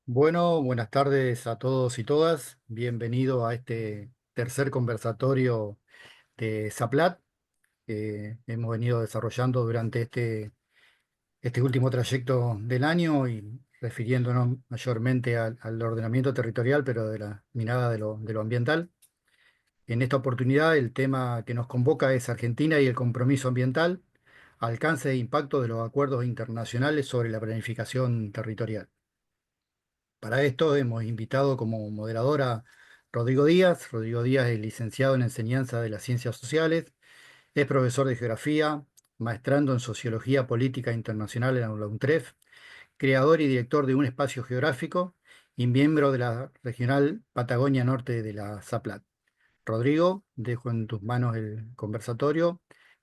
Bueno, buenas tardes a todos y todas. Bienvenido a este tercer conversatorio de Zaplat que hemos venido desarrollando durante este último trayecto del año y refiriéndonos mayormente al ordenamiento territorial, pero de la mirada de lo ambiental. En esta oportunidad, el tema que nos convoca es Argentina y el compromiso ambiental, alcance e impacto de los acuerdos internacionales sobre la planificación territorial. Para esto hemos invitado como moderadora a Rodrigo Díaz. Rodrigo Díaz es licenciado en Enseñanza de las Ciencias Sociales, es profesor de Geografía, maestrando en Sociología Política Internacional en la UNTREF, creador y director de un espacio geográfico y miembro de la Regional Patagonia Norte de la ZAPLAT. Rodrigo, dejo en tus manos el conversatorio.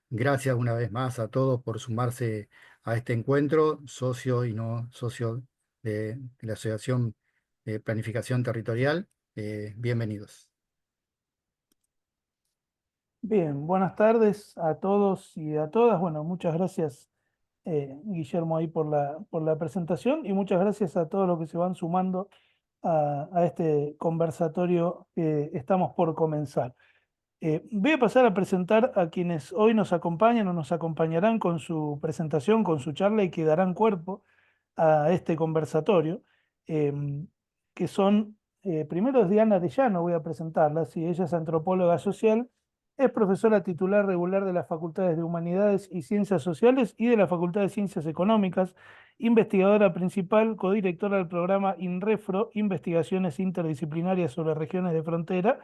Gracias una vez más a todos por sumarse a este encuentro, socio y no socio de la Asociación de Planificación Territorial. Bienvenidos. Bien, buenas tardes a todos y a todas. Bueno, muchas gracias, Guillermo, ahí por la presentación y muchas gracias a todos los que se van sumando a este conversatorio que estamos por comenzar. Voy a pasar a presentar a quienes hoy nos acompañan o nos acompañarán con su presentación, con su charla y que darán cuerpo a este conversatorio, que son, primero es Diana Arellano, voy a presentarla, sí, ella es antropóloga social, es profesora titular regular de las Facultades de Humanidades y Ciencias Sociales y de la Facultad de Ciencias Económicas, investigadora principal, codirectora del programa INREFRO, Investigaciones Interdisciplinarias sobre Regiones de Frontera,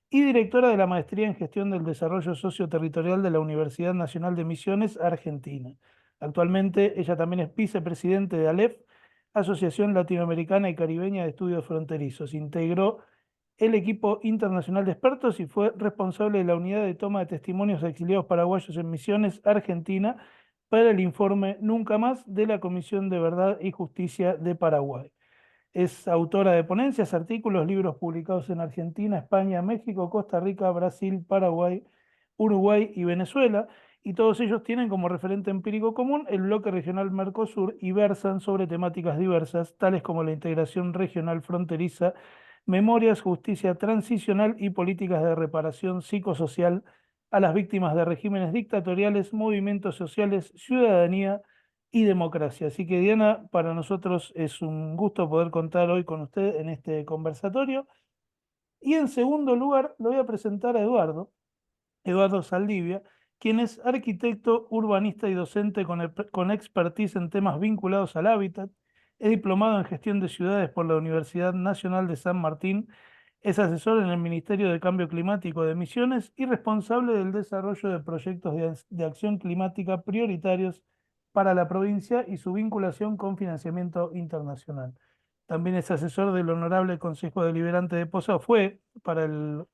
y directora de la Maestría en Gestión del Desarrollo Socioterritorial de la Universidad Nacional de Misiones, Argentina. Actualmente ella también es vicepresidente de ALEF, Asociación Latinoamericana y Caribeña de Estudios Fronterizos. Integró el equipo internacional de expertos y fue responsable de la unidad de toma de testimonios de exiliados paraguayos en Misiones, Argentina, para el informe Nunca Más de la Comisión de Verdad y Justicia de Paraguay. Es autora de ponencias, artículos, libros publicados en Argentina, España, México, Costa Rica, Brasil, Paraguay, Uruguay y Venezuela, y todos ellos tienen como referente empírico común el bloque regional Mercosur y versan sobre temáticas diversas, tales como la integración regional fronteriza, memorias, justicia transicional y políticas de reparación psicosocial a las víctimas de regímenes dictatoriales, movimientos sociales, ciudadanía y democracia. Así que Diana, para nosotros es un gusto poder contar hoy con usted en este conversatorio. Y en segundo lugar, lo voy a presentar a Eduardo Saldivia, quien es arquitecto, urbanista y docente con expertise en temas vinculados al hábitat. Es diplomado en gestión de ciudades por la Universidad Nacional de San Martín. Es asesor en el Ministerio de Cambio Climático de Misiones y responsable del desarrollo de proyectos de acción climática prioritarios para la provincia y su vinculación con financiamiento internacional. También es asesor del Honorable Consejo Deliberante de Posadas. Fue para el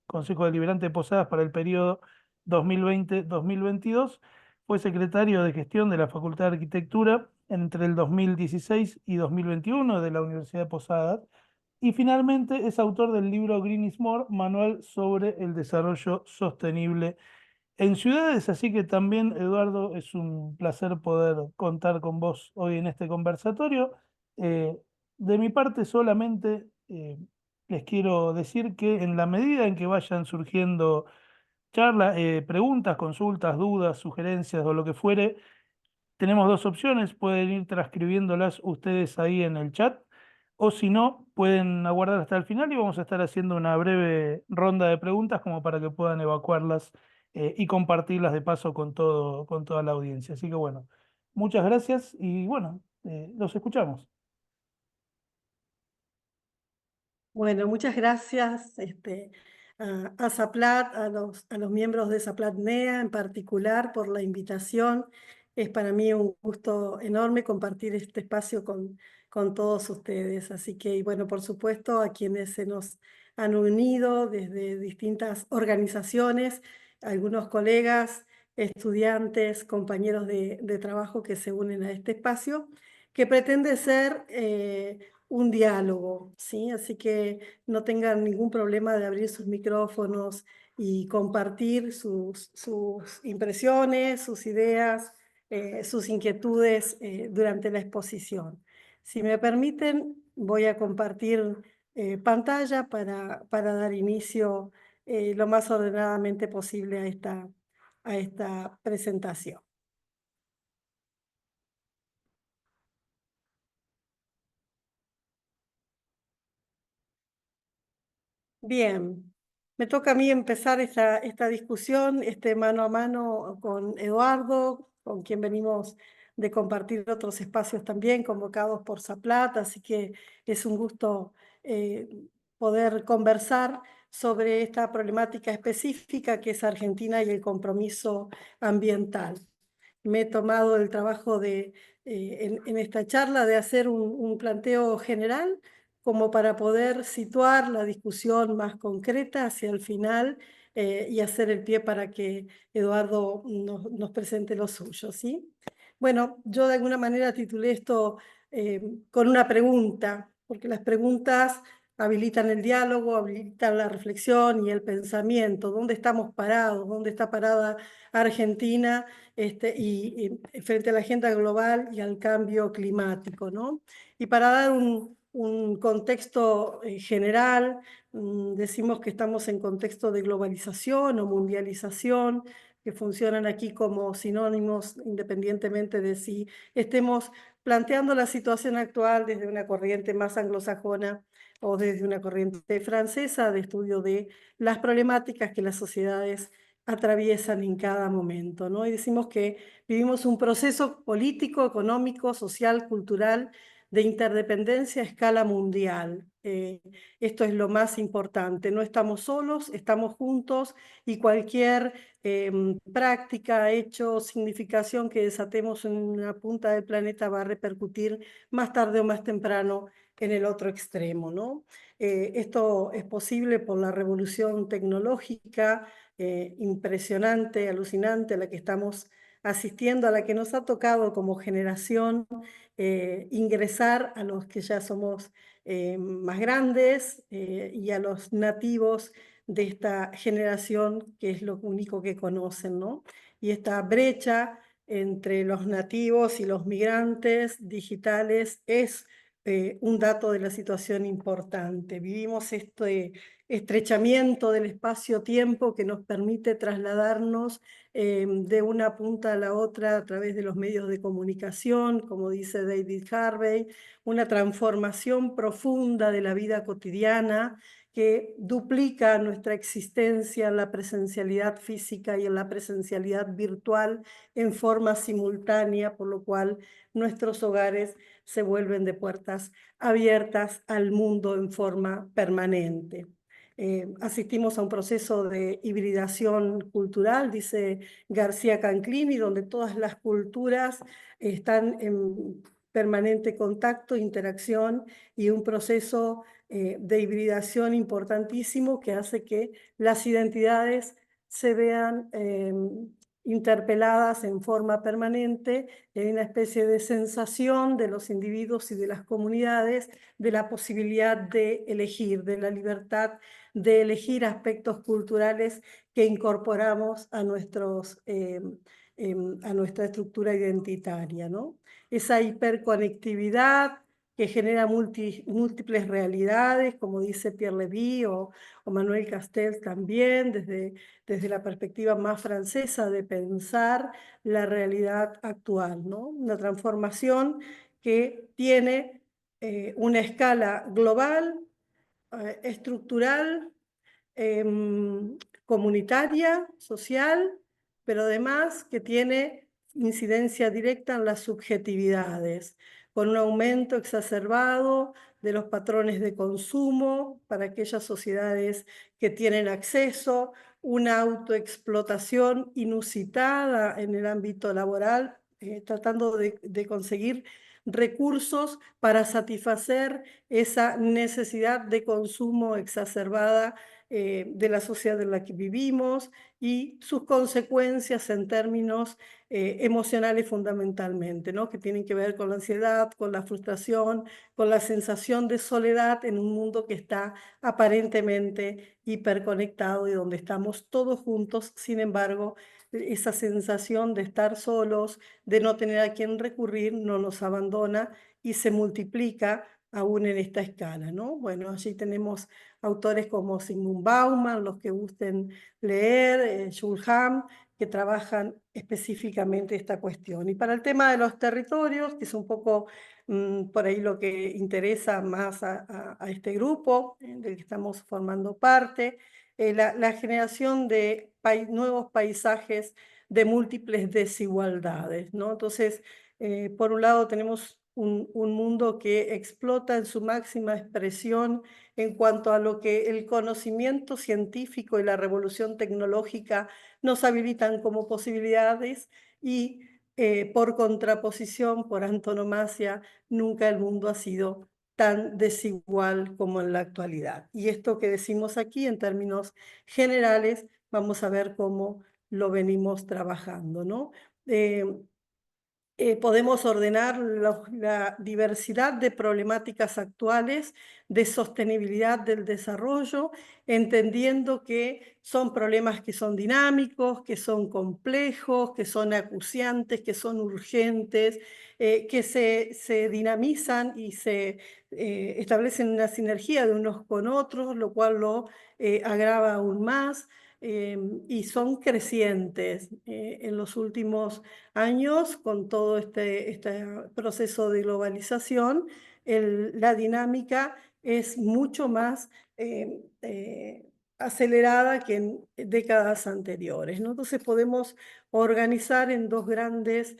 Consejo Deliberante de Posadas para el periodo 2020-2022. Fue secretario de Gestión de la Facultad de Arquitectura entre el 2016 y 2021 de la Universidad de Posadas. Y finalmente es autor del libro Green is More, Manual sobre el Desarrollo Sostenible en Ciudades. Así que también, Eduardo, es un placer poder contar con vos hoy en este conversatorio. Eh, de mi parte solamente les quiero decir que en la medida en que vayan surgiendo charlas, preguntas, consultas, dudas, sugerencias o lo que fuere, tenemos dos opciones. Pueden ir transcribiéndolas ustedes ahí en el chat, o si no, pueden aguardar hasta el final y vamos a estar haciendo una breve ronda de preguntas como para que puedan evacuarlas y compartirlas de paso con toda la audiencia. Así que bueno, muchas gracias y bueno, los escuchamos. Bueno, muchas gracias a Zaplat, a los miembros de Zaplat NEA en particular por la invitación. Es para mí un gusto enorme compartir este espacio con todos ustedes. Así que, y bueno, por supuesto, a quienes se nos han unido desde distintas organizaciones, algunos colegas, estudiantes, compañeros de trabajo que se unen a este espacio, que pretende ser un diálogo, ¿sí? Así que no tengan ningún problema de abrir sus micrófonos y compartir sus impresiones, sus ideas, sus inquietudes durante la exposición. Si me permiten, voy a compartir pantalla para dar inicio lo más ordenadamente posible a esta presentación. Bien, me toca a mí empezar esta discusión, mano a mano con Eduardo, con quien venimos de compartir otros espacios también convocados por Zaplat, así que es un gusto eh, poder conversar sobre esta problemática específica que es Argentina y el compromiso ambiental. Me he tomado el trabajo en esta charla de hacer un planteo general como para poder situar la discusión más concreta hacia el final y hacer el pie para que Eduardo nos presente lo suyo, ¿sí? Bueno, yo de alguna manera titulé esto con una pregunta, porque las preguntas habilitan el diálogo, habilitan la reflexión y el pensamiento. ¿Dónde estamos parados? ¿Dónde está parada Argentina y frente a la agenda global y al cambio climático, ¿no? Y para dar un contexto general, decimos que estamos en contexto de globalización o mundialización, que funcionan aquí como sinónimos independientemente de si estemos planteando la situación actual desde una corriente más anglosajona o desde una corriente francesa de estudio de las problemáticas que las sociedades atraviesan en cada momento, ¿no? Y decimos que vivimos un proceso político, económico, social, cultural, de interdependencia a escala mundial. Esto es lo más importante. No estamos solos, estamos juntos y cualquier práctica, hecho, significación que desatemos en una punta del planeta va a repercutir más tarde o más temprano en el otro extremo, ¿no? Esto es posible por la revolución tecnológica impresionante, alucinante, a la que estamos asistiendo, a la que nos ha tocado como generación ingresar a los que ya somos más grandes y a los nativos de esta generación, que es lo único que conocen, ¿no? Y esta brecha entre los nativos y los migrantes digitales es un dato de la situación importante. Vivimos este estrechamiento del espacio-tiempo que nos permite trasladarnos de una punta a la otra a través de los medios de comunicación, como dice David Harvey, una transformación profunda de la vida cotidiana que duplica nuestra existencia en la presencialidad física y en la presencialidad virtual en forma simultánea, por lo cual nuestros hogares se vuelven de puertas abiertas al mundo en forma permanente. Asistimos a un proceso de hibridación cultural, dice García Canclini, donde todas las culturas están en permanente contacto, interacción y un proceso de hibridación importantísimo que hace que las identidades se vean interpeladas en forma permanente. Hay una especie de sensación de los individuos y de las comunidades de la posibilidad de elegir, de la libertad de elegir aspectos culturales que incorporamos a nuestra estructura identitaria, ¿no? Esa hiperconectividad que genera múltiples realidades, como dice Pierre Levy o Manuel Castells también, desde la perspectiva más francesa de pensar la realidad actual, ¿no? Una transformación que tiene una escala global, estructural, comunitaria, social, pero además que tiene incidencia directa en las subjetividades, con un aumento exacerbado de los patrones de consumo para aquellas sociedades que tienen acceso, una autoexplotación inusitada en el ámbito laboral, tratando de conseguir recursos para satisfacer esa necesidad de consumo exacerbada de la sociedad en la que vivimos y sus consecuencias en términos emocionales fundamentalmente, ¿no? Que tienen que ver con la ansiedad, con la frustración, con la sensación de soledad en un mundo que está aparentemente hiperconectado y donde estamos todos juntos. Sin embargo, esa sensación de estar solos, de no tener a quién recurrir, no nos abandona y se multiplica aún en esta escala, ¿no? Bueno, allí tenemos autores como Zygmunt Bauman, los que gusten leer, Jules Ham, que trabajan específicamente esta cuestión. Y para el tema de los territorios, que es un poco por ahí lo que interesa más a este grupo del que estamos formando parte, la generación de nuevos paisajes de múltiples desigualdades, ¿no? Entonces, por un lado tenemos un mundo que explota en su máxima expresión en cuanto a lo que el conocimiento científico y la revolución tecnológica nos habilitan como posibilidades y por contraposición, por antonomasia, nunca el mundo ha sido tan desigual como en la actualidad. Y esto que decimos aquí en términos generales, vamos a ver cómo lo venimos trabajando, ¿no? Podemos ordenar la diversidad de problemáticas actuales de sostenibilidad del desarrollo, entendiendo que son problemas que son dinámicos, que son complejos, que son acuciantes, que son urgentes, que se dinamizan y se establecen una sinergia de unos con otros, lo cual lo agrava aún más. Y son crecientes en los últimos años con todo este proceso de globalización. La dinámica es mucho más acelerada que en décadas anteriores, ¿no? Entonces podemos organizar en dos grandes,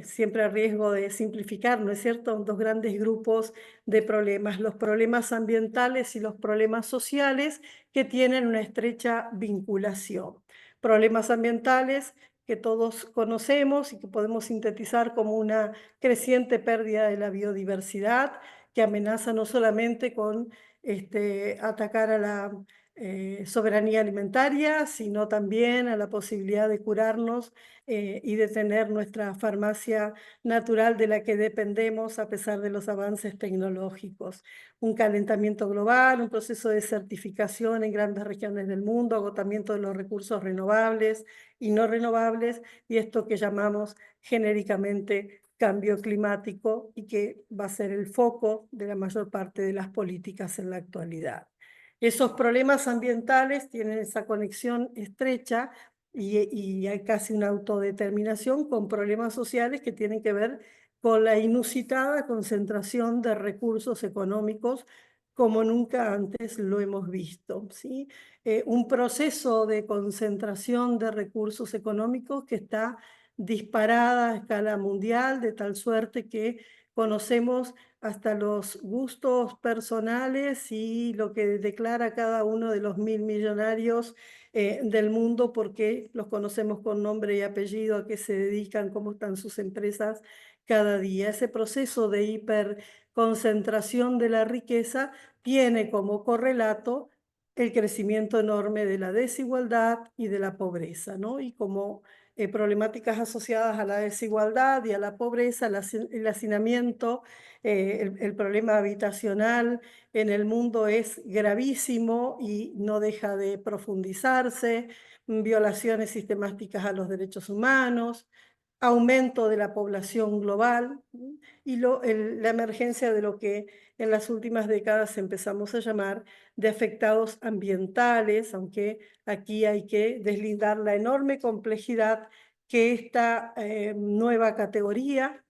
siempre a riesgo de simplificar, ¿no es cierto?, en dos grandes grupos de problemas, los problemas ambientales y los problemas sociales, que tienen una estrecha vinculación. Problemas ambientales que todos conocemos y que podemos sintetizar como una creciente pérdida de la biodiversidad, que amenaza no solamente con atacar a la soberanía alimentaria, sino también a la posibilidad de curarnos y de tener nuestra farmacia natural de la que dependemos a pesar de los avances tecnológicos. Un calentamiento global, un proceso de desertificación en grandes regiones del mundo, agotamiento de los recursos renovables y no renovables, y esto que llamamos genéricamente cambio climático y que va a ser el foco de la mayor parte de las políticas en la actualidad. Esos problemas ambientales tienen esa conexión estrecha y hay casi una autodeterminación con problemas sociales que tienen que ver con la inusitada concentración de recursos económicos como nunca antes lo hemos visto, ¿sí? Un proceso de concentración de recursos económicos que está disparada a escala mundial, de tal suerte que conocemos hasta los gustos personales y lo que declara cada uno de los 1000 millonarios del mundo, porque los conocemos con nombre y apellido, a qué se dedican, cómo están sus empresas cada día. Ese proceso de hiperconcentración de la riqueza tiene como correlato el crecimiento enorme de la desigualdad y de la pobreza, ¿no? Y como problemáticas asociadas a la desigualdad y a la pobreza, el hacinamiento, el problema habitacional en el mundo es gravísimo y no deja de profundizarse, violaciones sistemáticas a los derechos humanos, aumento de la población global y la emergencia de lo que en las últimas décadas empezamos a llamar de afectados ambientales, aunque aquí hay que deslindar la enorme complejidad que esta nueva categoría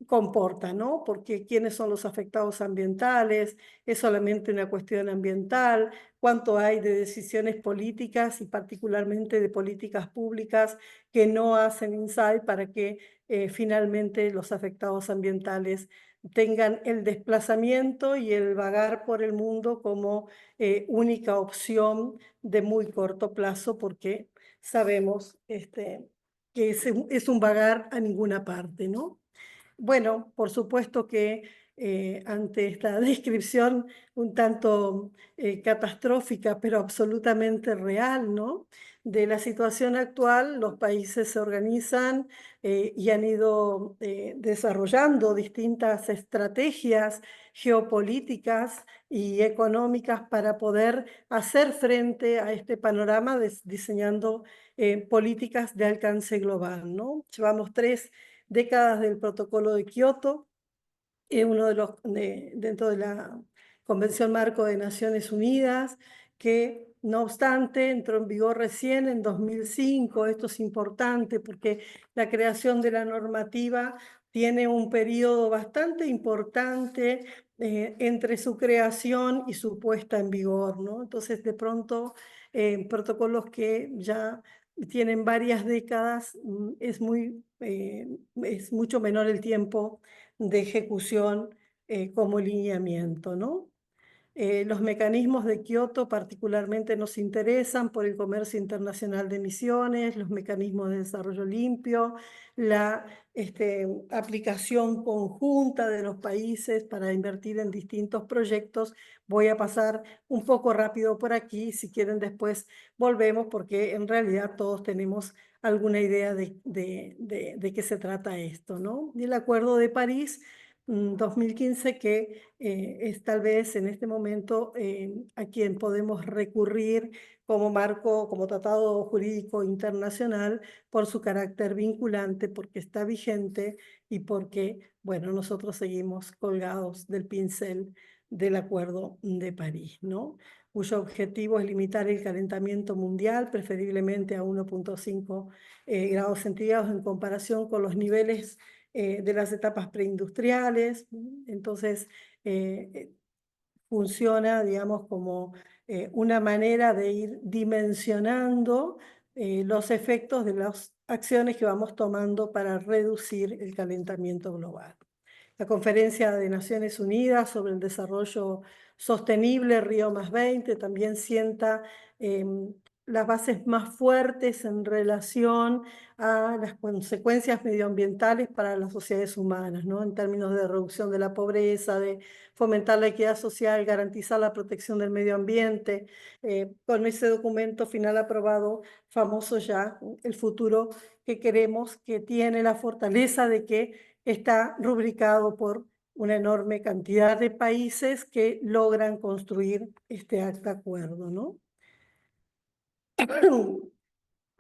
comporta, ¿no? Porque ¿quiénes son los afectados ambientales? ¿Es solamente una cuestión ambiental? ¿Cuánto hay de decisiones políticas y particularmente de políticas públicas que no hacen insight para que finalmente los afectados ambientales tengan el desplazamiento y el vagar por el mundo como única opción de muy corto plazo, porque sabemos que es un vagar a ninguna parte, ¿no? Bueno, por supuesto que ante esta descripción un tanto catastrófica, pero absolutamente real, ¿no?, de la situación actual, los países se organizan y han ido desarrollando distintas estrategias geopolíticas y económicas para poder hacer frente a este panorama, diseñando políticas de alcance global, ¿no? Llevamos 3 décadas del protocolo de Kioto, uno de dentro de la Convención Marco de Naciones Unidas, que no obstante entró en vigor recién en 2005. Esto es importante porque la creación de la normativa tiene un periodo bastante importante entre su creación y su puesta en vigor, ¿no? Entonces, de pronto, protocolos que ya tienen varias décadas, es mucho menor el tiempo de ejecución como lineamiento, ¿no? Los mecanismos de Kioto particularmente nos interesan por el comercio internacional de emisiones, los mecanismos de desarrollo limpio, la aplicación conjunta de los países para invertir en distintos proyectos. Voy a pasar un poco rápido por aquí, si quieren después volvemos, porque en realidad todos tenemos alguna idea de qué se trata esto, ¿no? Y el Acuerdo de París 2015, que es tal vez en este momento a quien podemos recurrir como marco, como tratado jurídico internacional por su carácter vinculante, porque está vigente y porque, bueno, nosotros seguimos colgados del pincel del Acuerdo de París, ¿no? Cuyo objetivo es limitar el calentamiento mundial, preferiblemente a 1,5 grados centígrados en comparación con los niveles de las etapas preindustriales. Entonces, funciona, digamos, como una manera de ir dimensionando los efectos de las acciones que vamos tomando para reducir el calentamiento global. La Conferencia de Naciones Unidas sobre el Desarrollo Sostenible, Río+20, también sienta las bases más fuertes en relación a las consecuencias medioambientales para las sociedades humanas, ¿no? En términos de reducción de la pobreza, de fomentar la equidad social, garantizar la protección del medio ambiente. Con ese documento final aprobado, famoso ya, el futuro que queremos, que tiene la fortaleza de que está rubricado por una enorme cantidad de países que logran construir este acta acuerdo, ¿no?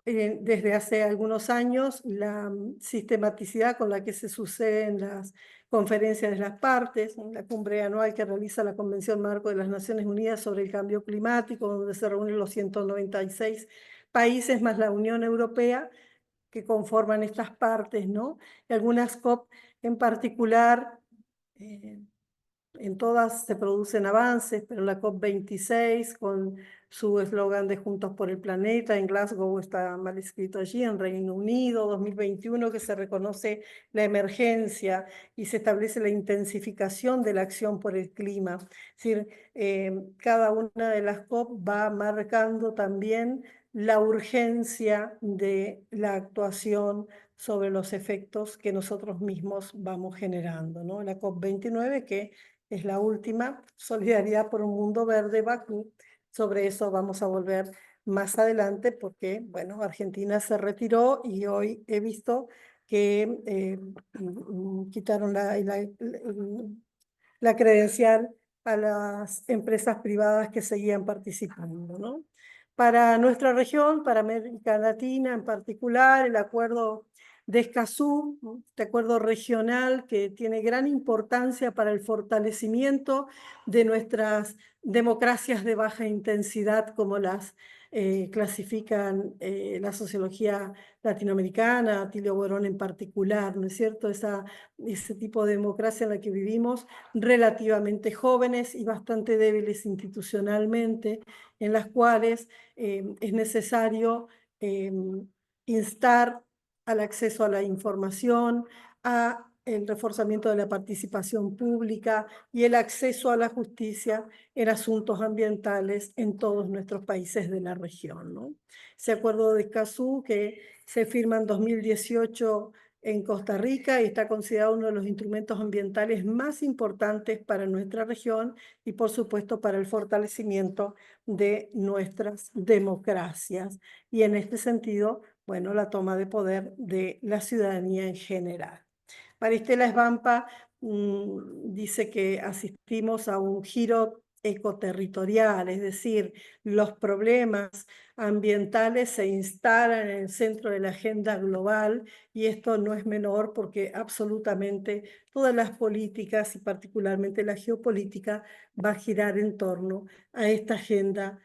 Desde hace algunos años, la sistematicidad con la que se suceden las conferencias de las partes, la cumbre anual que realiza la Convención Marco de las Naciones Unidas sobre el Cambio Climático, donde se reúnen los 196 países más la Unión Europea, que conforman estas partes, ¿no? Y algunas COP en particular, en todas se producen avances, pero la COP26, con su eslogan de Juntos por el Planeta, en Glasgow está mal escrito allí, en Reino Unido, 2021, que se reconoce la emergencia y se establece la intensificación de la acción por el clima. Es decir, cada una de las COP va marcando también la urgencia de la actuación sobre los efectos que nosotros mismos vamos generando, ¿no? La COP29, que es la última, Solidaridad por un Mundo Verde, Bakú. Sobre eso vamos a volver más adelante porque, bueno, Argentina se retiró y hoy he visto que quitaron la credencial a las empresas privadas que seguían participando, ¿no? Para nuestra región, para América Latina en particular, el acuerdo de Escazú, ¿no? Este acuerdo regional que tiene gran importancia para el fortalecimiento de nuestras democracias de baja intensidad, como las clasifican la sociología latinoamericana, Atilio Borón en particular, ¿no es cierto? Ese tipo de democracia en la que vivimos, relativamente jóvenes y bastante débiles institucionalmente, en las cuales es necesario instar al acceso a la información, a el reforzamiento de la participación pública y el acceso a la justicia en asuntos ambientales en todos nuestros países de la región, ¿no? Ese acuerdo de Escazú, que se firma en 2018 en Costa Rica y está considerado uno de los instrumentos ambientales más importantes para nuestra región y, por supuesto, para el fortalecimiento de nuestras democracias. Y en este sentido, bueno, la toma de poder de la ciudadanía en general. Maristela Svampa dice que asistimos a un giro ecoterritorial, es decir, los problemas ambientales se instalan en el centro de la agenda global, y esto no es menor porque absolutamente todas las políticas y particularmente la geopolítica va a girar en torno a esta agenda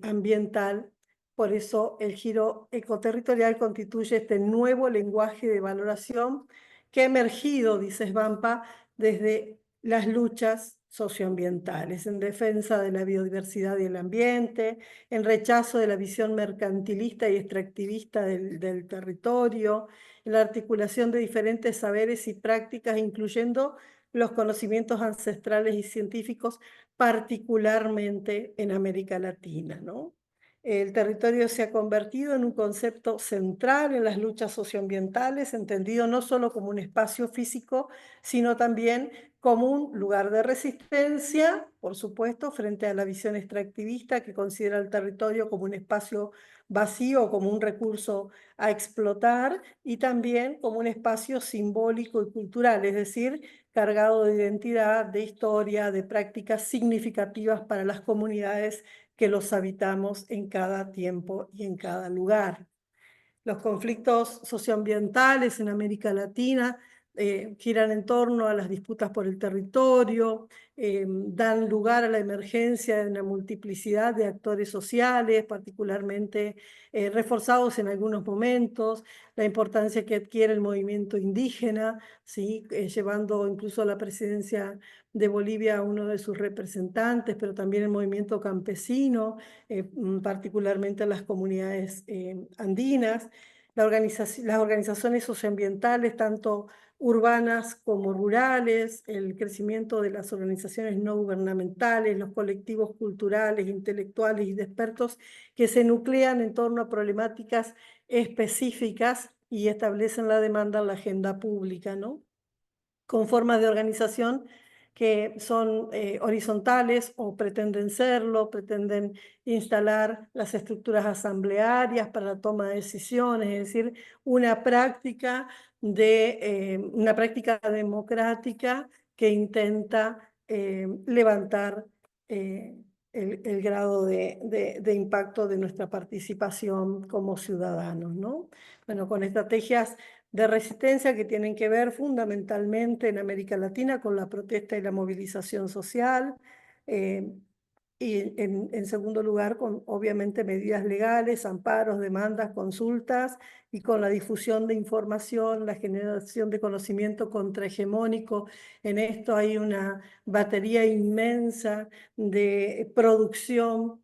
ambiental. Por eso el giro ecoterritorial constituye este nuevo lenguaje de valoración que ha emergido, dice Svampa, desde las luchas socioambientales, en defensa de la biodiversidad y el ambiente, en rechazo de la visión mercantilista y extractivista del territorio, en la articulación de diferentes saberes y prácticas, incluyendo los conocimientos ancestrales y científicos, particularmente en América Latina, ¿no? El territorio se ha convertido en un concepto central en las luchas socioambientales, entendido no solo como un espacio físico, sino también como un lugar de resistencia, por supuesto, frente a la visión extractivista que considera el territorio como un espacio vacío, como un recurso a explotar, y también como un espacio simbólico y cultural, es decir, cargado de identidad, de historia, de prácticas significativas para las comunidades que los habitamos en cada tiempo y en cada lugar. Los conflictos socioambientales en América Latina giran en torno a las disputas por el territorio, dan lugar a la emergencia de una multiplicidad de actores sociales, particularmente reforzados en algunos momentos, la importancia que adquiere el movimiento indígena, ¿sí? Llevando incluso a la presidencia de Bolivia a uno de sus representantes, pero también el movimiento campesino, particularmente a las comunidades andinas. Las organizaciones socioambientales, tanto urbanas como rurales, el crecimiento de las organizaciones no gubernamentales, los colectivos culturales, intelectuales y de expertos que se nuclean en torno a problemáticas específicas y establecen la demanda en la agenda pública, ¿no? Con formas de organización que son horizontales o pretenden serlo, pretenden instalar las estructuras asamblearias para la toma de decisiones, es decir, una práctica democrática que intenta levantar el grado de impacto de nuestra participación como ciudadanos, ¿no? Bueno, con estrategias de resistencia que tienen que ver fundamentalmente en América Latina con la protesta y la movilización social, y en segundo lugar con obviamente medidas legales, amparos, demandas, consultas, y con la difusión de información, la generación de conocimiento contrahegemónico. En esto hay una batería inmensa de producción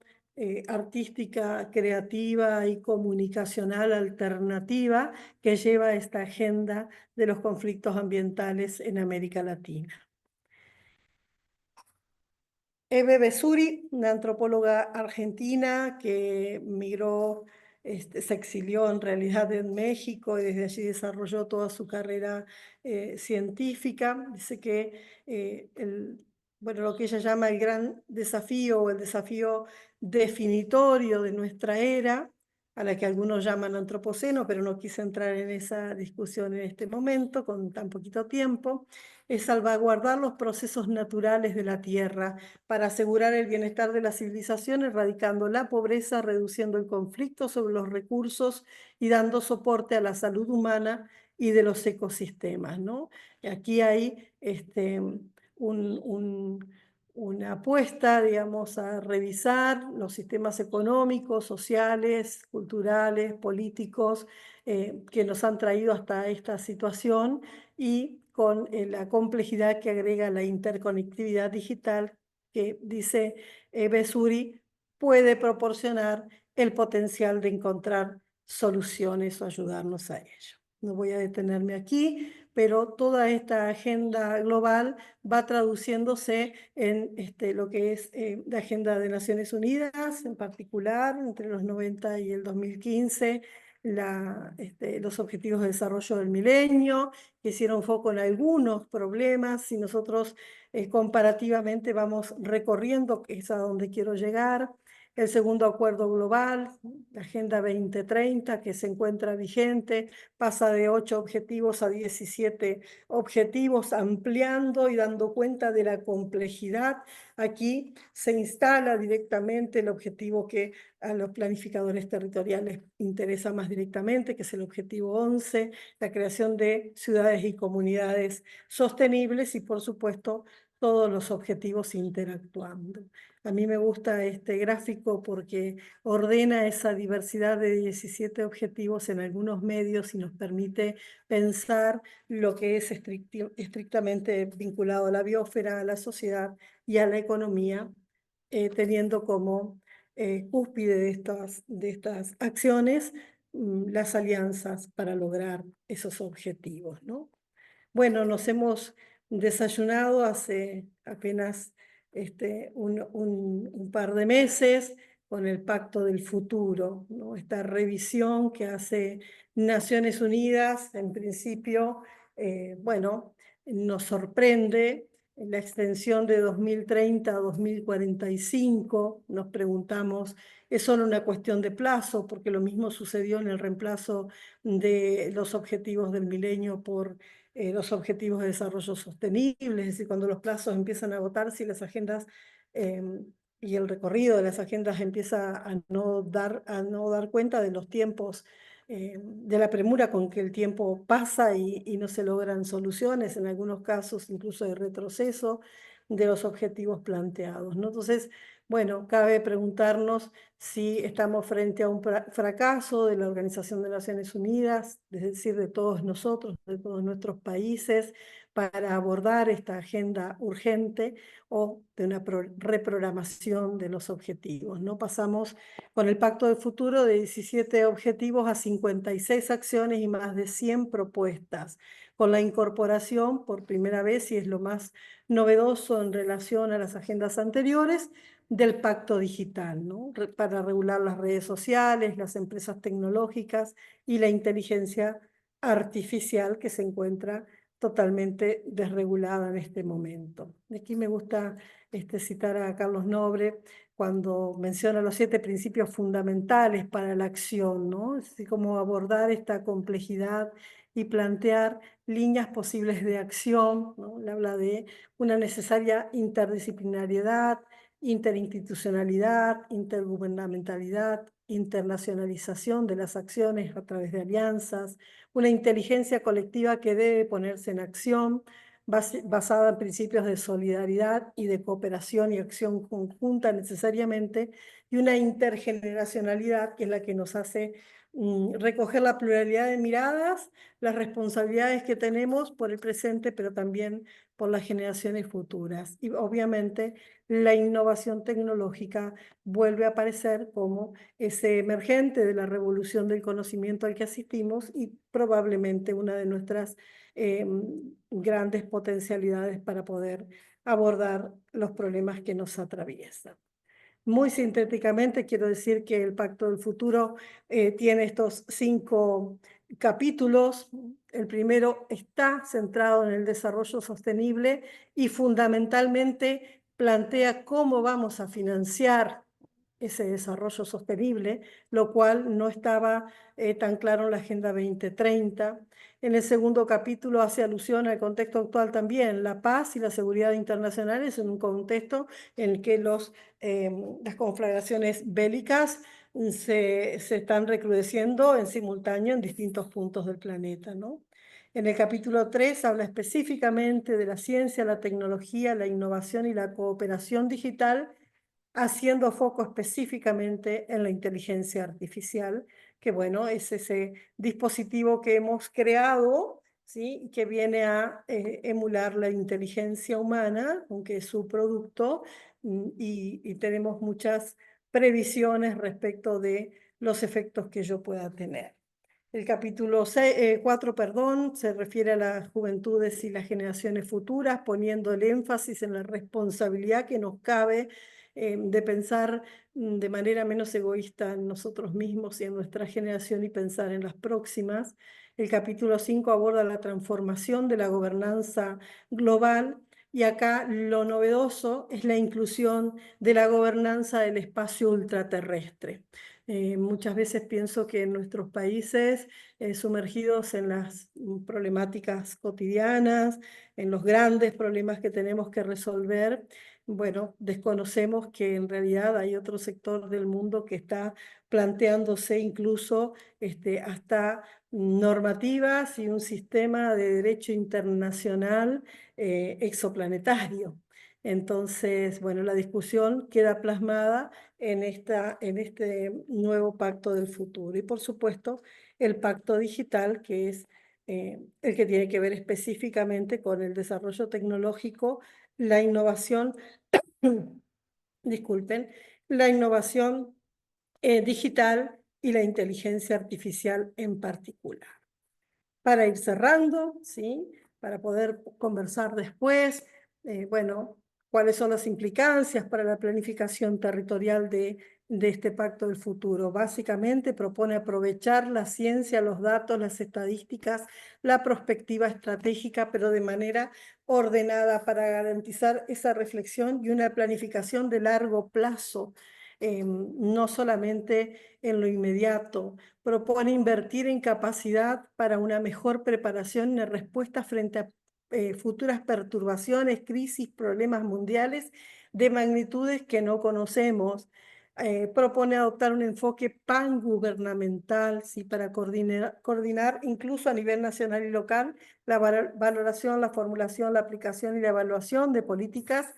artística, creativa y comunicacional alternativa que lleva esta agenda de los conflictos ambientales en América Latina. Eve Besuri, una antropóloga argentina que migró, se exilió en realidad en México y desde allí desarrolló toda su carrera científica. Dice que bueno, lo que ella llama el gran desafío o el desafío definitorio de nuestra era, a la que algunos llaman antropoceno, pero no quise entrar en esa discusión en este momento con tan poquito tiempo, es salvaguardar los procesos naturales de la Tierra para asegurar el bienestar de la civilización, erradicando la pobreza, reduciendo el conflicto sobre los recursos y dando soporte a la salud humana y de los ecosistemas, ¿no? Y aquí hay una apuesta, digamos, a revisar los sistemas económicos, sociales, culturales, políticos que nos han traído hasta esta situación, y con la complejidad que agrega la interconectividad digital que, dice Besuri, puede proporcionar el potencial de encontrar soluciones o ayudarnos a ello. No voy a detenerme aquí, pero toda esta agenda global va traduciéndose en lo que es la Agenda de Naciones Unidas, en particular, entre los 90 y el 2015, los Objetivos de Desarrollo del Milenio, que hicieron foco en algunos problemas. Si nosotros comparativamente vamos recorriendo, que es a donde quiero llegar, el segundo acuerdo global, la Agenda 2030, que se encuentra vigente, pasa de 8 objetivos a 17 objetivos, ampliando y dando cuenta de la complejidad. Aquí se instala directamente el objetivo que a los planificadores territoriales interesa más directamente, que es el objetivo 11, la creación de ciudades y comunidades sostenibles y, por supuesto, todos los objetivos interactuando. A mí me gusta este gráfico porque ordena esa diversidad de 17 objetivos en algunos medios y nos permite pensar lo que es estrictamente vinculado a la biosfera, a la sociedad y a la economía, teniendo como cúspide de estas acciones las alianzas para lograr esos objetivos, ¿no? Bueno, nos hemos desayunado hace apenas un par de meses con el Pacto del Futuro, ¿no? Esta revisión que hace Naciones Unidas, en principio, bueno, nos sorprende la extensión de 2030 a 2045. Nos preguntamos, ¿es solo una cuestión de plazo? Porque lo mismo sucedió en el reemplazo de los objetivos del milenio por los objetivos de desarrollo sostenible, es decir, cuando los plazos empiezan a agotarse y las agendas y el recorrido de las agendas empieza a no dar cuenta de los tiempos, de la premura con que el tiempo pasa y no se logran soluciones, en algunos casos incluso de retroceso de los objetivos planteados, ¿no? Entonces, bueno, cabe preguntarnos si estamos frente a un fracaso de la Organización de Naciones Unidas, es decir, de todos nosotros, de todos nuestros países, para abordar esta agenda urgente o de una reprogramación de los objetivos, ¿no? Pasamos con el Pacto de Futuro de 17 objetivos a 56 acciones y más de 100 propuestas, con la incorporación por primera vez, y es lo más novedoso en relación a las agendas anteriores, del pacto digital, ¿no? Para regular las redes sociales, las empresas tecnológicas y la inteligencia artificial que se encuentra totalmente desregulada en este momento. Aquí me gusta citar a Carlos Nobre cuando menciona los 7 principios fundamentales para la acción, ¿no? Así como abordar esta complejidad y plantear líneas posibles de acción, ¿no? Él habla de una necesaria interdisciplinariedad, interinstitucionalidad, intergubernamentalidad, internacionalización de las acciones a través de alianzas, una inteligencia colectiva que debe ponerse en acción, basada en principios de solidaridad y de cooperación y acción conjunta necesariamente, y una intergeneracionalidad que es la que nos hace recoger la pluralidad de miradas, las responsabilidades que tenemos por el presente, pero también por las generaciones futuras. Y obviamente la innovación tecnológica vuelve a aparecer como ese emergente de la revolución del conocimiento al que asistimos y probablemente una de nuestras grandes potencialidades para poder abordar los problemas que nos atraviesan. Muy sintéticamente, quiero decir que el Pacto del Futuro tiene estos 5 capítulos. El primero está centrado en el desarrollo sostenible y fundamentalmente plantea cómo vamos a financiar ese desarrollo sostenible, lo cual no estaba tan claro en la Agenda 2030. En el segundo capítulo hace alusión al contexto actual también, la paz y la seguridad internacionales en un contexto en el que las conflagraciones bélicas se están recrudeciendo en simultáneo en distintos puntos del planeta, ¿no? En el capítulo 3 habla específicamente de la ciencia, la tecnología, la innovación y la cooperación digital, haciendo foco específicamente en la inteligencia artificial, que bueno, es ese dispositivo que hemos creado, ¿sí? Que viene a emular la inteligencia humana, aunque es su producto, y tenemos muchas previsiones respecto de los efectos que ello pueda tener. El capítulo 4, perdón, se refiere a las juventudes y las generaciones futuras, poniendo el énfasis en la responsabilidad que nos cabe de pensar de manera menos egoísta en nosotros mismos y en nuestra generación y pensar en las próximas. El capítulo 5 aborda la transformación de la gobernanza global y acá lo novedoso es la inclusión de la gobernanza del espacio ultraterrestre. Muchas veces pienso que en nuestros países, sumergidos en las problemáticas cotidianas, en los grandes problemas que tenemos que resolver, bueno, desconocemos que en realidad hay otro sector del mundo que está planteándose incluso hasta normativas y un sistema de derecho internacional exoplanetario. Entonces, bueno, la discusión queda plasmada en este nuevo pacto del futuro. Y por supuesto, el pacto digital, que es el que tiene que ver específicamente con el desarrollo tecnológico, la innovación, disculpen, la innovación digital y la inteligencia artificial en particular. Para ir cerrando, ¿sí? Para poder conversar después, bueno, cuáles son las implicancias para la planificación territorial de este pacto del futuro. Básicamente propone aprovechar la ciencia, los datos, las estadísticas, la perspectiva estratégica, pero de manera ordenada para garantizar esa reflexión y una planificación de largo plazo, no solamente en lo inmediato. Propone invertir en capacidad para una mejor preparación y respuesta frente a futuras perturbaciones, crisis, problemas mundiales de magnitudes que no conocemos. Propone adoptar un enfoque pangubernamental, ¿sí? Para coordinar incluso a nivel nacional y local la valoración, la formulación, la aplicación y la evaluación de políticas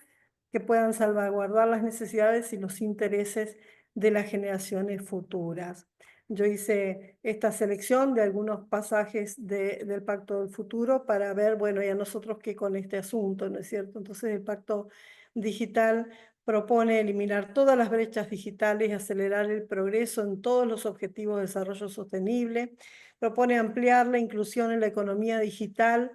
que puedan salvaguardar las necesidades y los intereses de las generaciones futuras. Yo hice esta selección de algunos pasajes del Pacto del Futuro para ver, bueno, y a nosotros qué con este asunto, ¿no es cierto? Entonces el Pacto Digital propone eliminar todas las brechas digitales y acelerar el progreso en todos los objetivos de desarrollo sostenible. Propone ampliar la inclusión en la economía digital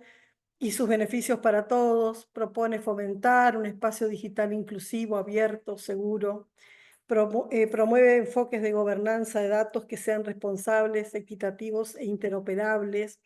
y sus beneficios para todos. Propone fomentar un espacio digital inclusivo, abierto, seguro. Promueve enfoques de gobernanza de datos que sean responsables, equitativos e interoperables.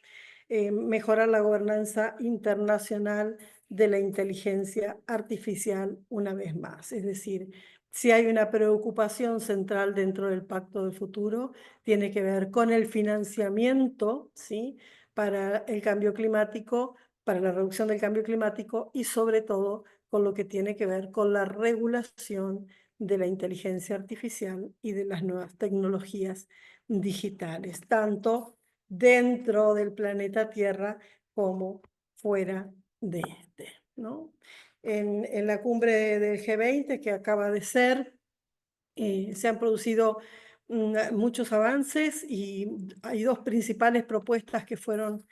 Mejorar la gobernanza internacional de la inteligencia artificial una vez más. Es decir, si hay una preocupación central dentro del Pacto del Futuro, tiene que ver con el financiamiento, ¿sí? Para el cambio climático, para la reducción del cambio climático y sobre todo con lo que tiene que ver con la regulación de la inteligencia artificial y de las nuevas tecnologías digitales, tanto dentro del planeta Tierra como fuera de este, ¿no? En la cumbre del G20 que acaba de ser, se han producido muchos avances y hay dos principales propuestas que fueron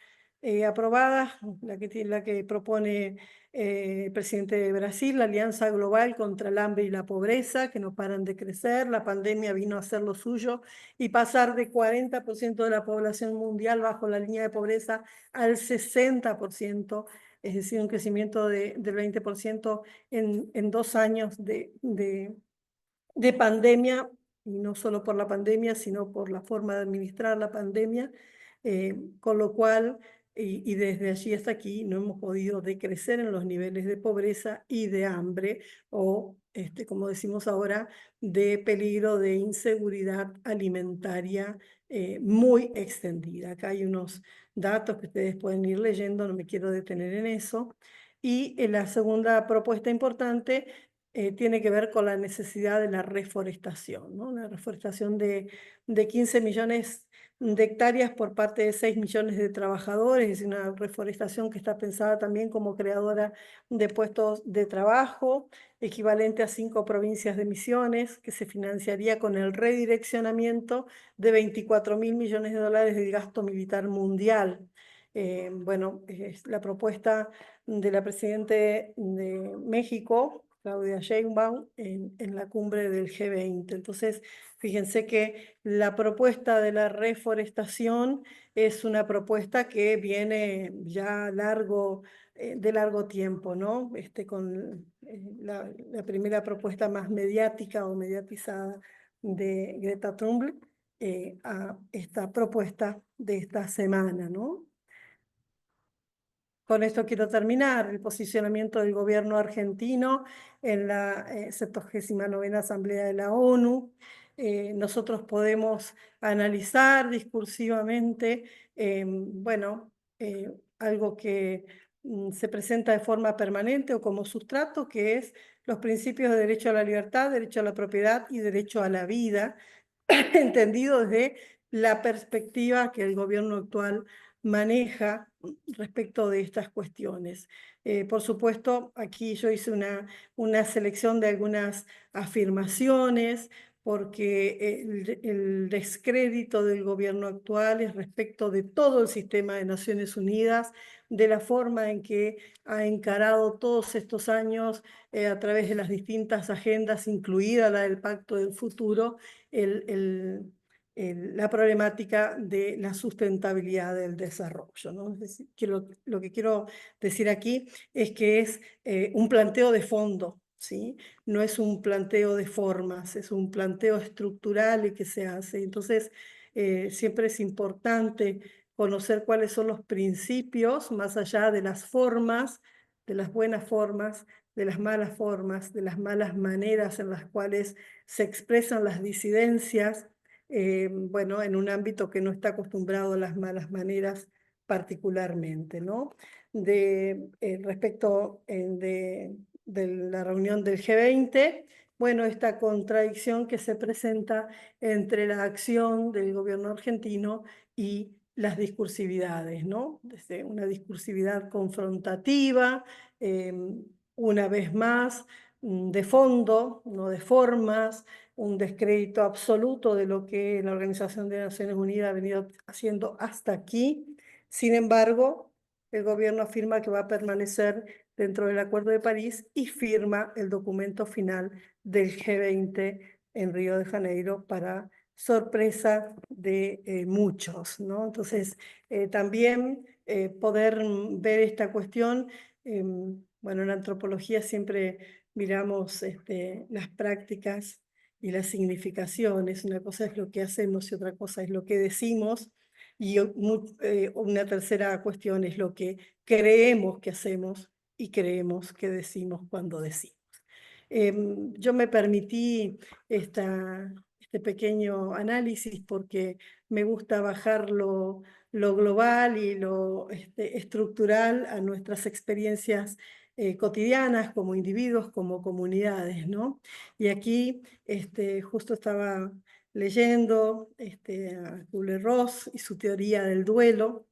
aprobadas, la que propone el presidente de Brasil, la Alianza Global contra el Hambre y la Pobreza, que no paran de crecer. La pandemia vino a hacer lo suyo y pasar de 40% de la población mundial bajo la línea de pobreza al 60%, es decir, un crecimiento del 20% en 2 años de pandemia, y no solo por la pandemia, sino por la forma de administrar la pandemia, con lo cual, y desde allí hasta aquí, no hemos podido decrecer en los niveles de pobreza y de hambre, o, como decimos ahora, de peligro de inseguridad alimentaria muy extendida. Acá hay unos datos que ustedes pueden ir leyendo, no me quiero detener en eso. Y la segunda propuesta importante tiene que ver con la necesidad de la reforestación, ¿no? Una reforestación de 15 millones de hectáreas por parte de 6 millones de trabajadores, es una reforestación que está pensada también como creadora de puestos de trabajo, equivalente a 5 provincias de Misiones, que se financiaría con el redireccionamiento de 24.000 millones de dólares del gasto militar mundial. Bueno, es la propuesta de la Presidenta de México, Claudia Sheinbaum, en la cumbre del G20. Entonces, fíjense que la propuesta de la reforestación es una propuesta que viene ya de largo tiempo, ¿no? Con la primera propuesta más mediática o mediatizada de Greta Thunberg a esta propuesta de esta semana, ¿no? con esto quiero terminar. El posicionamiento del gobierno argentino en la 79ª Asamblea de la ONU. Nosotros podemos analizar discursivamente, bueno, algo que se presenta de forma permanente o como sustrato, que es los principios de derecho a la libertad, derecho a la propiedad y derecho a la vida, entendido desde la perspectiva que el gobierno actual maneja respecto de estas cuestiones. Por supuesto, aquí yo hice una selección de algunas afirmaciones, porque el descrédito del gobierno actual es respecto de todo el sistema de Naciones Unidas, de la forma en que ha encarado todos estos años a través de las distintas agendas, incluida la del Pacto del Futuro, la problemática de la sustentabilidad del desarrollo, ¿no? Es decir, que lo que quiero decir aquí es que es un planteo de fondo, ¿sí? No es un planteo de formas, es un planteo estructural y que se hace. Entonces, siempre es importante conocer cuáles son los principios, más allá de las formas, de las buenas formas, de las malas maneras en las cuales se expresan las disidencias, bueno, en un ámbito que no está acostumbrado a las malas maneras particularmente, ¿no? Respecto de la reunión del G20, bueno, esta contradicción que se presenta entre la acción del gobierno argentino y las discursividades, ¿no? Desde una discursividad confrontativa, una vez más, de fondo, no de formas, un descrédito absoluto de lo que la Organización de Naciones Unidas ha venido haciendo hasta aquí. Sin embargo, el gobierno afirma que va a permanecer dentro del Acuerdo de París y firma el documento final del G20 en Río de Janeiro para sorpresa de muchos, ¿no? Entonces, también poder ver esta cuestión, bueno, en antropología siempre miramos las prácticas y las significaciones. Una cosa es lo que hacemos y otra cosa es lo que decimos. Y una tercera cuestión es lo que creemos que hacemos y creemos que decimos cuando decimos. Yo me permití este pequeño análisis porque me gusta bajar lo global y lo estructural a nuestras experiencias cotidianas como individuos, como comunidades, ¿no? Y aquí justo estaba leyendo a Kubler-Ross y su teoría del duelo,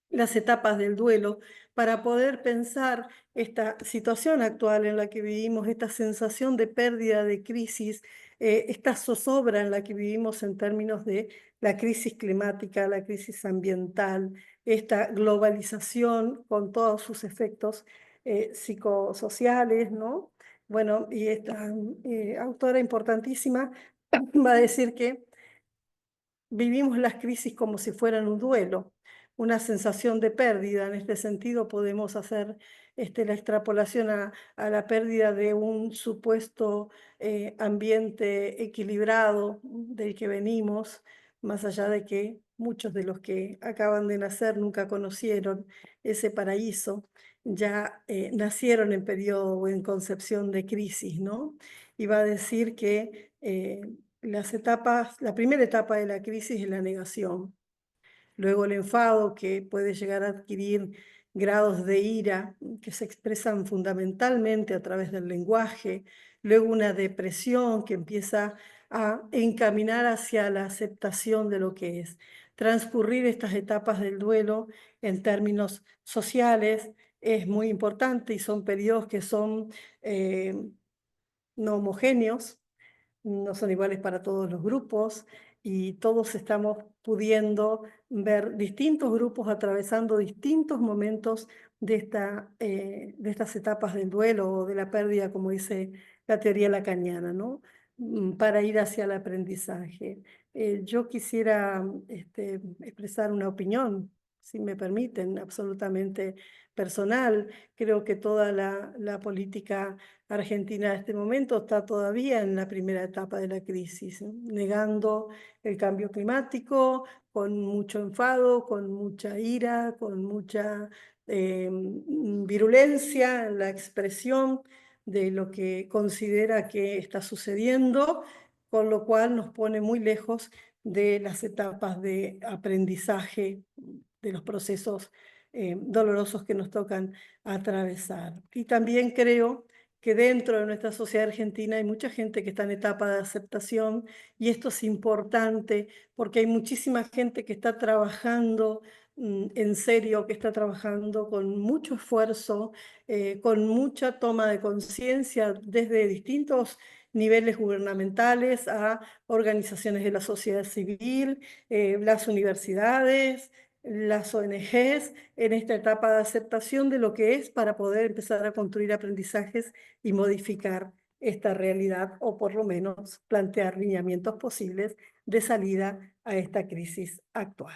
las etapas del duelo, para poder pensar esta situación actual en la que vivimos, esta sensación de pérdida, de crisis, esta zozobra en la que vivimos en términos de la crisis climática, la crisis ambiental, esta globalización con todos sus efectos psicosociales, ¿no? Bueno, y esta autora importantísima va a decir que vivimos las crisis como si fueran un duelo, una sensación de pérdida. En este sentido, podemos hacer la extrapolación a la pérdida de un supuesto ambiente equilibrado del que venimos, más allá de que muchos de los que acaban de nacer nunca conocieron ese paraíso, ya nacieron en periodo o en concepción de crisis, ¿no? Y va a decir que la primera etapa de la crisis es la negación, luego el enfado, que puede llegar a adquirir grados de ira que se expresan fundamentalmente a través del lenguaje, luego una depresión que empieza a encaminar hacia la aceptación de lo que es. Transcurrir estas etapas del duelo en términos sociales es muy importante y son periodos que son no homogéneos, no son iguales para todos los grupos y todos estamos pudiendo ver distintos grupos atravesando distintos momentos de estas etapas del duelo o de la pérdida, como dice la teoría lacaniana, ¿no? Para ir hacia el aprendizaje. Yo quisiera expresar una opinión, si me permiten, absolutamente personal. Creo que toda la política Argentina en este momento está todavía en la primera etapa de la crisis, ¿no? Negando el cambio climático, con mucho enfado, con mucha ira, con mucha virulencia en la expresión de lo que considera que está sucediendo, con lo cual nos pone muy lejos de las etapas de aprendizaje, de los procesos dolorosos que nos tocan atravesar. Y también creo que dentro de nuestra sociedad argentina hay mucha gente que está en etapa de aceptación, y esto es importante porque hay muchísima gente que está trabajando en serio, que está trabajando con mucho esfuerzo, con mucha toma de conciencia desde distintos niveles gubernamentales a organizaciones de la sociedad civil, las universidades, las ONGs, en esta etapa de aceptación de lo que es, para poder empezar a construir aprendizajes y modificar esta realidad, o por lo menos plantear lineamientos posibles de salida a esta crisis actual.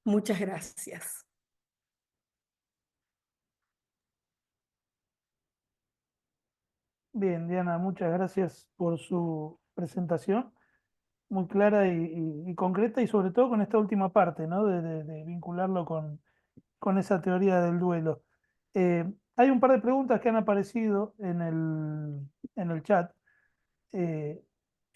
Muchas gracias. Bien, Diana, muchas gracias por su presentación, muy clara y concreta, y sobre todo con esta última parte, ¿no? De vincularlo con esa teoría del duelo. Hay un par de preguntas que han aparecido en el chat. Eh,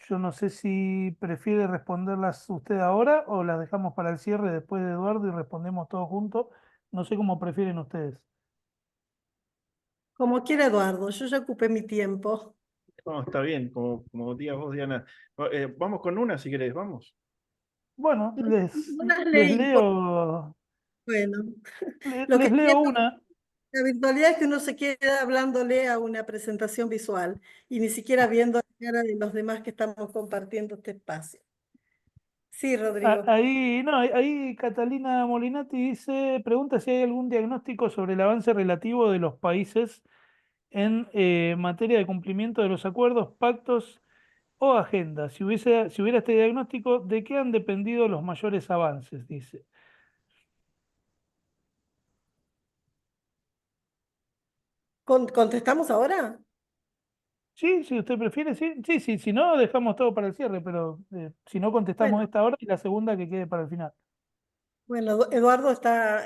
yo no sé si prefiere responderlas usted ahora o las dejamos para el cierre después de Eduardo y respondemos todos juntos. No sé cómo prefieren ustedes. Como quiera Eduardo, yo ya ocupé mi tiempo. No, está bien, como digas vos, Diana. Vamos con una si querés, vamos. Bueno, No las les leí, leo, bueno. Lo que les leo siento, una. la virtualidad es que uno se queda hablándole a una presentación visual y ni siquiera viendo la cara de los demás que estamos compartiendo este espacio. Sí, Rodrigo. Ahí, no, ahí Catalina Molinati dice, pregunta si hay algún diagnóstico sobre el avance relativo de los países en materia de cumplimiento de los acuerdos, pactos o agendas. Si hubiera este diagnóstico, ¿de qué han dependido los mayores avances? Dice. ¿Contestamos ahora? Sí, si usted prefiere, sí. Sí, sí, si no, dejamos todo para el cierre, pero si no, contestamos Bueno. esta hora y la segunda que quede para el final. Bueno, Eduardo está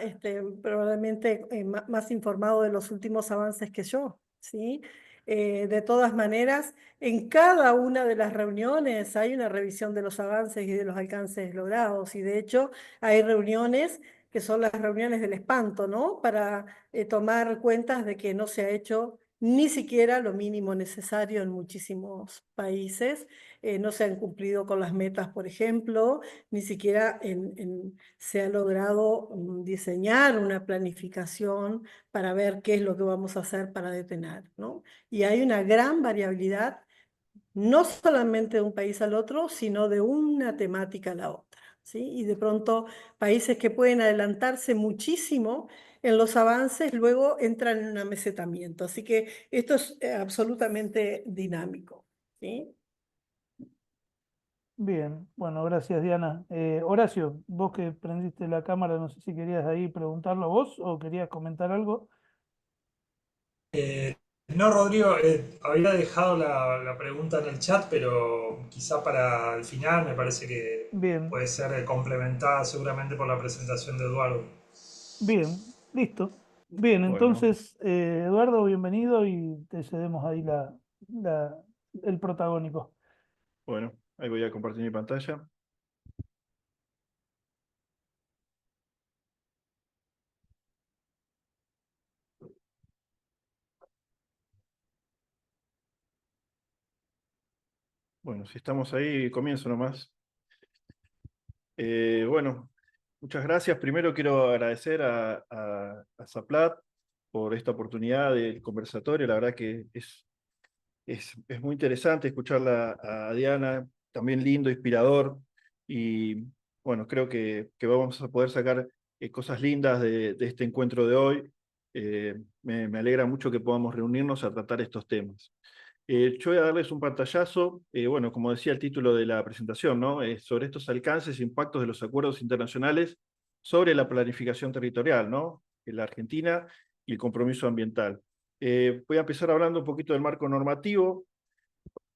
probablemente más informado de los últimos avances que yo, ¿sí? De todas maneras, en cada una de las reuniones hay una revisión de los avances y de los alcances logrados, y de hecho hay reuniones que son las reuniones del espanto, ¿no? Para tomar cuentas de que no se ha hecho ni siquiera lo mínimo necesario en muchísimos países. No se han cumplido con las metas, por ejemplo, ni siquiera se ha logrado diseñar una planificación para ver qué es lo que vamos a hacer para detener, ¿no? Y hay una gran variabilidad, no solamente de un país al otro, sino de una temática a la otra, ¿sí? Y de pronto países que pueden adelantarse muchísimo en los avances, luego entran en un amesetamiento. Así que esto es absolutamente dinámico, ¿sí? Bien, bueno, gracias Diana. Horacio, vos que prendiste la cámara, no sé si querías ahí preguntarlo vos o querías comentar algo. No, Rodrigo, había dejado la pregunta en el chat, pero quizá para el final me parece que Bien, puede ser complementada seguramente por la presentación de Eduardo. bien, listo. Bien, Bueno, entonces, Eduardo, bienvenido y te cedemos ahí la- el protagónico. bueno, ahí voy a compartir mi pantalla. Bueno, si estamos ahí, comienzo nomás. Bueno, muchas gracias. Primero quiero agradecer a Zaplat por esta oportunidad del conversatorio. La verdad que es muy interesante escucharla a Diana, también lindo, inspirador. Y bueno, creo que vamos a poder sacar cosas lindas de este encuentro de hoy. Me alegra mucho que podamos reunirnos a tratar estos temas. Yo voy a darles un pantallazo, bueno, como decía el título de la presentación, ¿no? Sobre estos alcances e impactos de los acuerdos internacionales sobre la planificación territorial, ¿no? En la Argentina y el compromiso ambiental. Voy a empezar hablando un poquito del marco normativo.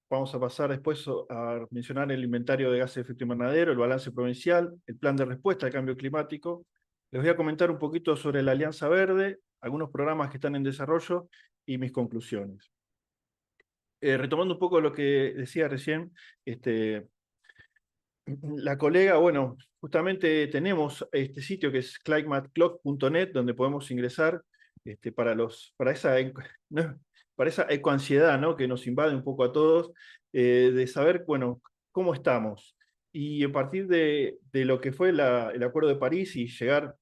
Vamos a pasar después a mencionar el inventario de gases de efecto invernadero, el balance provincial, el plan de respuesta al cambio climático, Les voy a comentar un poquito sobre la Alianza Verde, algunos programas que están en desarrollo y mis conclusiones. Retomando un poco lo que decía recién, la colega, bueno, justamente tenemos este sitio que es climateclock.net, donde podemos ingresar para ¿no? Para esa ecoansiedad, ¿no? Que nos invade un poco a todos, de saber, bueno, cómo estamos. Y a partir de lo que fue el Acuerdo de París y llegar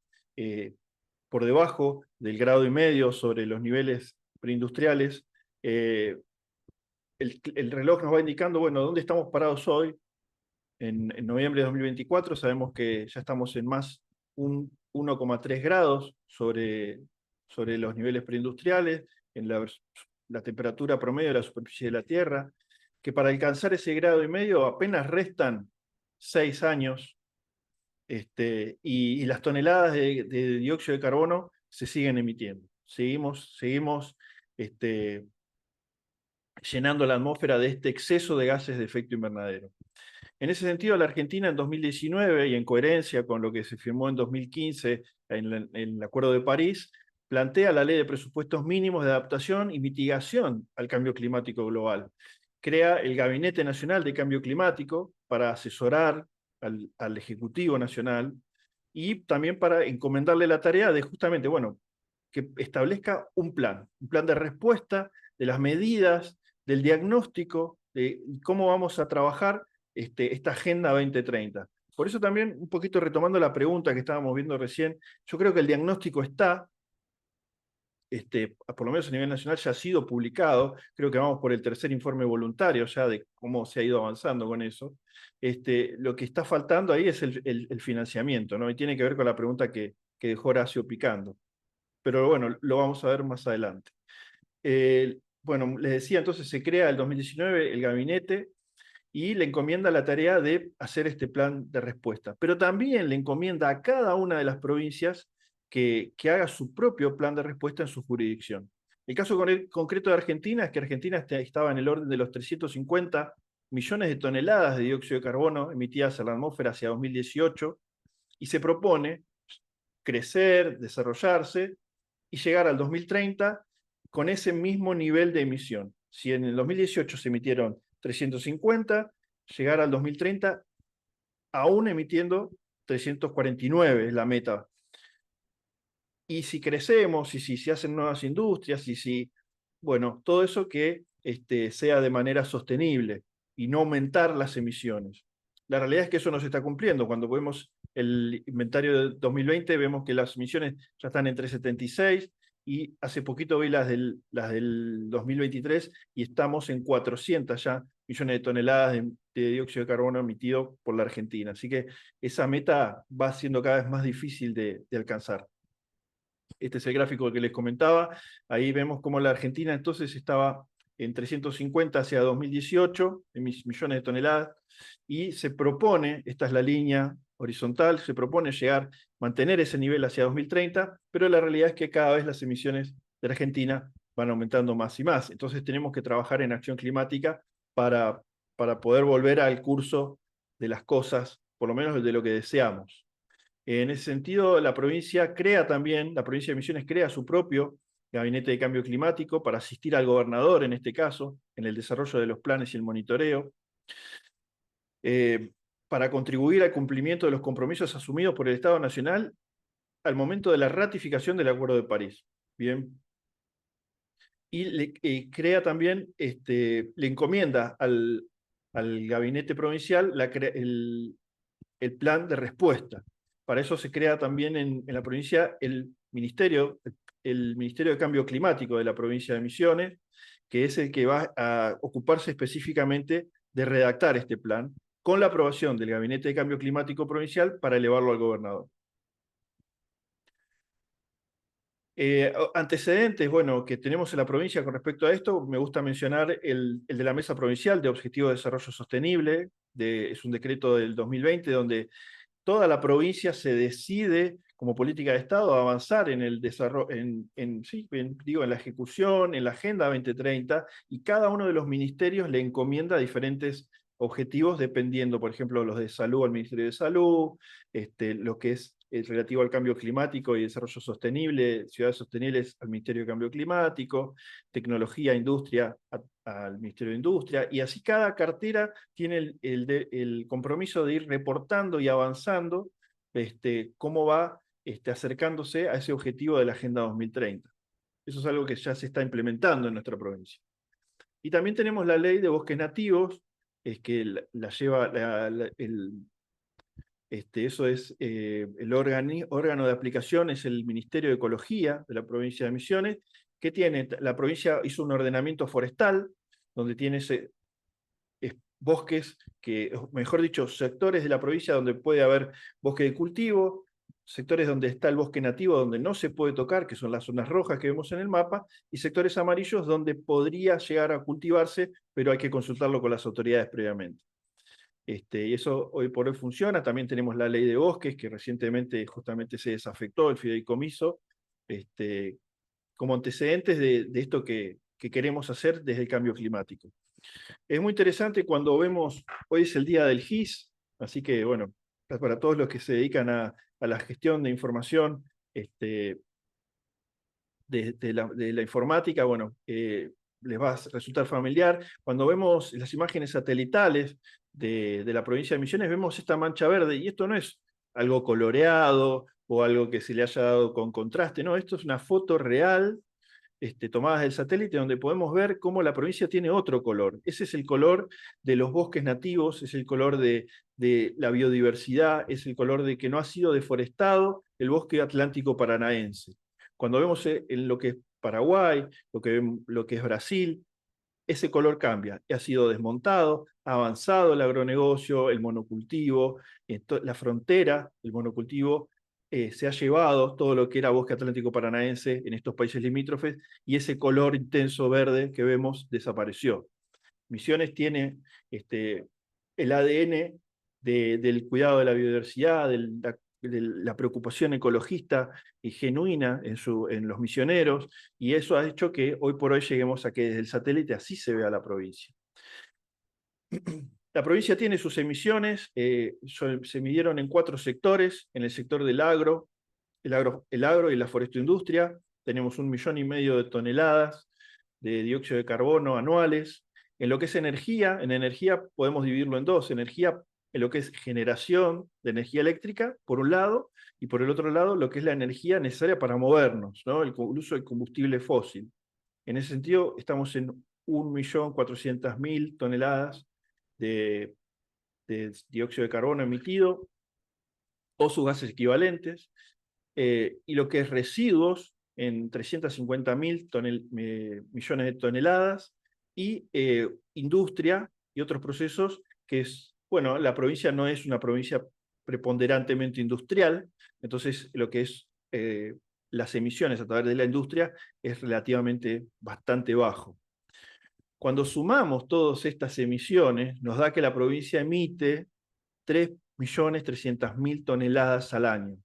por debajo del 1,5 grados sobre los niveles preindustriales, el reloj nos va indicando, bueno, dónde estamos parados hoy. En noviembre de 2024 sabemos que ya estamos en más un 1,3 grados sobre los niveles preindustriales, en la temperatura promedio de la superficie de la Tierra, que para alcanzar ese 1,5 grados apenas restan 6 años, y las toneladas de dióxido de carbono se siguen emitiendo. Seguimos llenando la atmósfera de este exceso de gases de efecto invernadero. En ese sentido, la Argentina en 2019, y en coherencia con lo que se firmó en 2015 en el Acuerdo de París, plantea la Ley de Presupuestos Mínimos de Adaptación y Mitigación al Cambio Climático Global. Crea el Gabinete Nacional de Cambio Climático para asesorar al Ejecutivo Nacional y también para encomendarle la tarea de justamente, bueno, que establezca un plan de respuesta, de las medidas, del diagnóstico, de cómo vamos a trabajar esta Agenda 2030. Por eso también, un poquito retomando la pregunta que estábamos viendo recién, yo creo que el diagnóstico está, por lo menos a nivel nacional, ya ha sido publicado. Creo que vamos por el tercer informe voluntario ya de cómo se ha ido avanzando con eso. Lo que está faltando ahí es el financiamiento, ¿no? Y tiene que ver con la pregunta que dejó Horacio picando. Pero bueno, lo vamos a ver más adelante. Bueno, les decía, entonces se crea en el 2019 el gabinete y le encomienda la tarea de hacer este plan de respuesta. Pero también le encomienda a cada una de las provincias que haga su propio plan de respuesta en su jurisdicción. El caso concreto de Argentina es que Argentina estaba en el orden de los 350 millones de toneladas de dióxido de carbono emitidas a la atmósfera hacia 2018 y se propone crecer, desarrollarse y llegar al 2030 con ese mismo nivel de emisión. Si en el 2018 se emitieron 350, llegar al 2030 aún emitiendo 349 es la meta. Y si crecemos, y si se hacen nuevas industrias, bueno, todo eso que sea de manera sostenible y no aumentar las emisiones. La realidad es que eso no se está cumpliendo. Cuando vemos el inventario de 2020, vemos que las emisiones ya están en 376, y hace poquito vi las del 2023 y estamos en 400 ya millones de toneladas de dióxido de carbono emitido por la Argentina. Así que esa meta va siendo cada vez más difícil de alcanzar. Este es el gráfico que les comentaba. Ahí vemos cómo la Argentina entonces estaba en 350 hacia 2018, en millones de toneladas, y se propone, esta es la línea horizontal, se propone mantener ese nivel hacia 2030, pero la realidad es que cada vez las emisiones de la Argentina van aumentando más y más. Entonces tenemos que trabajar en acción climática para poder volver al curso de las cosas, por lo menos de lo que deseamos. En ese sentido, la provincia de Misiones crea su propio gabinete de cambio climático para asistir al gobernador, en este caso, en el desarrollo de los planes y el monitoreo, para contribuir al cumplimiento de los compromisos asumidos por el Estado Nacional al momento de la ratificación del Acuerdo de París. Bien. Y crea también, le encomienda al gabinete provincial el plan de respuesta. Para eso se crea también en la provincia el Ministerio de Cambio Climático de la provincia de Misiones, que es el que va a ocuparse específicamente de redactar este plan, con la aprobación del Gabinete de Cambio Climático Provincial para elevarlo al gobernador. Antecedentes, bueno, que tenemos en la provincia con respecto a esto, me gusta mencionar el de la Mesa Provincial de Objetivos de Desarrollo Sostenible, es un decreto del 2020, donde toda la provincia se decide, como política de Estado, a avanzar en el desarrollo, en la ejecución, en la Agenda 2030, y cada uno de los ministerios le encomienda diferentes objetivos dependiendo, por ejemplo, los de salud al Ministerio de Salud, lo que es relativo al cambio climático y desarrollo sostenible, ciudades sostenibles al Ministerio de Cambio Climático, tecnología, industria al Ministerio de Industria, y así cada cartera tiene el compromiso de ir reportando y avanzando cómo va acercándose a ese objetivo de la Agenda 2030. Eso es algo que ya se está implementando en nuestra provincia. Y también tenemos la ley de bosques nativos, que la lleva eso es el órgano de aplicación, es el Ministerio de Ecología de la provincia de Misiones, que tiene, la provincia hizo un ordenamiento forestal, donde tiene bosques, mejor dicho, sectores de la provincia donde puede haber bosque de cultivo, sectores donde está el bosque nativo, donde no se puede tocar, que son las zonas rojas que vemos en el mapa, y sectores amarillos donde podría llegar a cultivarse, pero hay que consultarlo con las autoridades previamente. Y eso hoy por hoy funciona. También tenemos la ley de bosques, que recientemente justamente se desafectó el fideicomiso, como antecedentes de esto que queremos hacer desde el cambio climático. Es muy interesante cuando vemos, hoy es el día del GIS, así que bueno, para todos los que se dedican a la gestión de información de la informática, bueno, les va a resultar familiar. Cuando vemos las imágenes satelitales de la provincia de Misiones, vemos esta mancha verde, y esto no es algo coloreado o algo que se le haya dado con contraste, no, esto es una foto real tomadas del satélite, donde podemos ver cómo la provincia tiene otro color. Ese es el color de los bosques nativos, es el color de la biodiversidad, es el color de que no ha sido deforestado el bosque atlántico paranaense. Cuando vemos en lo que es Paraguay, lo que es Brasil, ese color cambia, ha sido desmontado, ha avanzado el agronegocio, el monocultivo, la frontera, el monocultivo, se ha llevado todo lo que era bosque atlántico paranaense en estos países limítrofes, y ese color intenso verde que vemos desapareció. Misiones tiene el ADN del cuidado de la biodiversidad, de la preocupación ecologista y genuina en los misioneros, y eso ha hecho que hoy por hoy lleguemos a que desde el satélite así se vea la provincia. La provincia tiene sus emisiones, se midieron en 4 sectores: en el sector del agro, el agro y la forestoindustria, tenemos 1,5 millones de toneladas de dióxido de carbono anuales. En lo que es energía, en energía podemos dividirlo en 2, energía en lo que es generación de energía eléctrica, por un lado, y por el otro lado, lo que es la energía necesaria para movernos, ¿no? El uso del combustible fósil. En ese sentido, estamos en 1.400.000 toneladas de dióxido de carbono emitido, o sus gases equivalentes, y lo que es residuos en 350.000 millones de toneladas, y industria y otros procesos, que es, bueno, la provincia no es una provincia preponderantemente industrial, entonces lo que es las emisiones a través de la industria es relativamente bastante bajo. Cuando sumamos todas estas emisiones, nos da que la provincia emite 3.300.000 toneladas al año.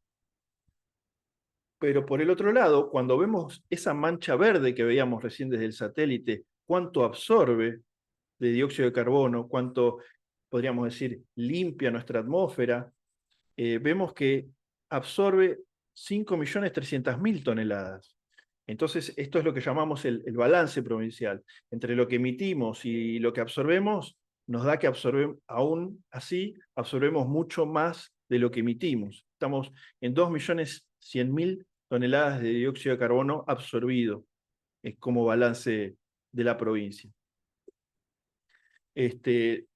Pero por el otro lado, cuando vemos esa mancha verde que veíamos recién desde el satélite, cuánto absorbe de dióxido de carbono, cuánto, podríamos decir, limpia nuestra atmósfera, vemos que absorbe 5.300.000 toneladas. Entonces, esto es lo que llamamos el balance provincial. Entre lo que emitimos y lo que absorbemos, nos da que aún así absorbemos mucho más de lo que emitimos. Estamos en 2.100.000 toneladas de dióxido de carbono absorbido como balance de la provincia.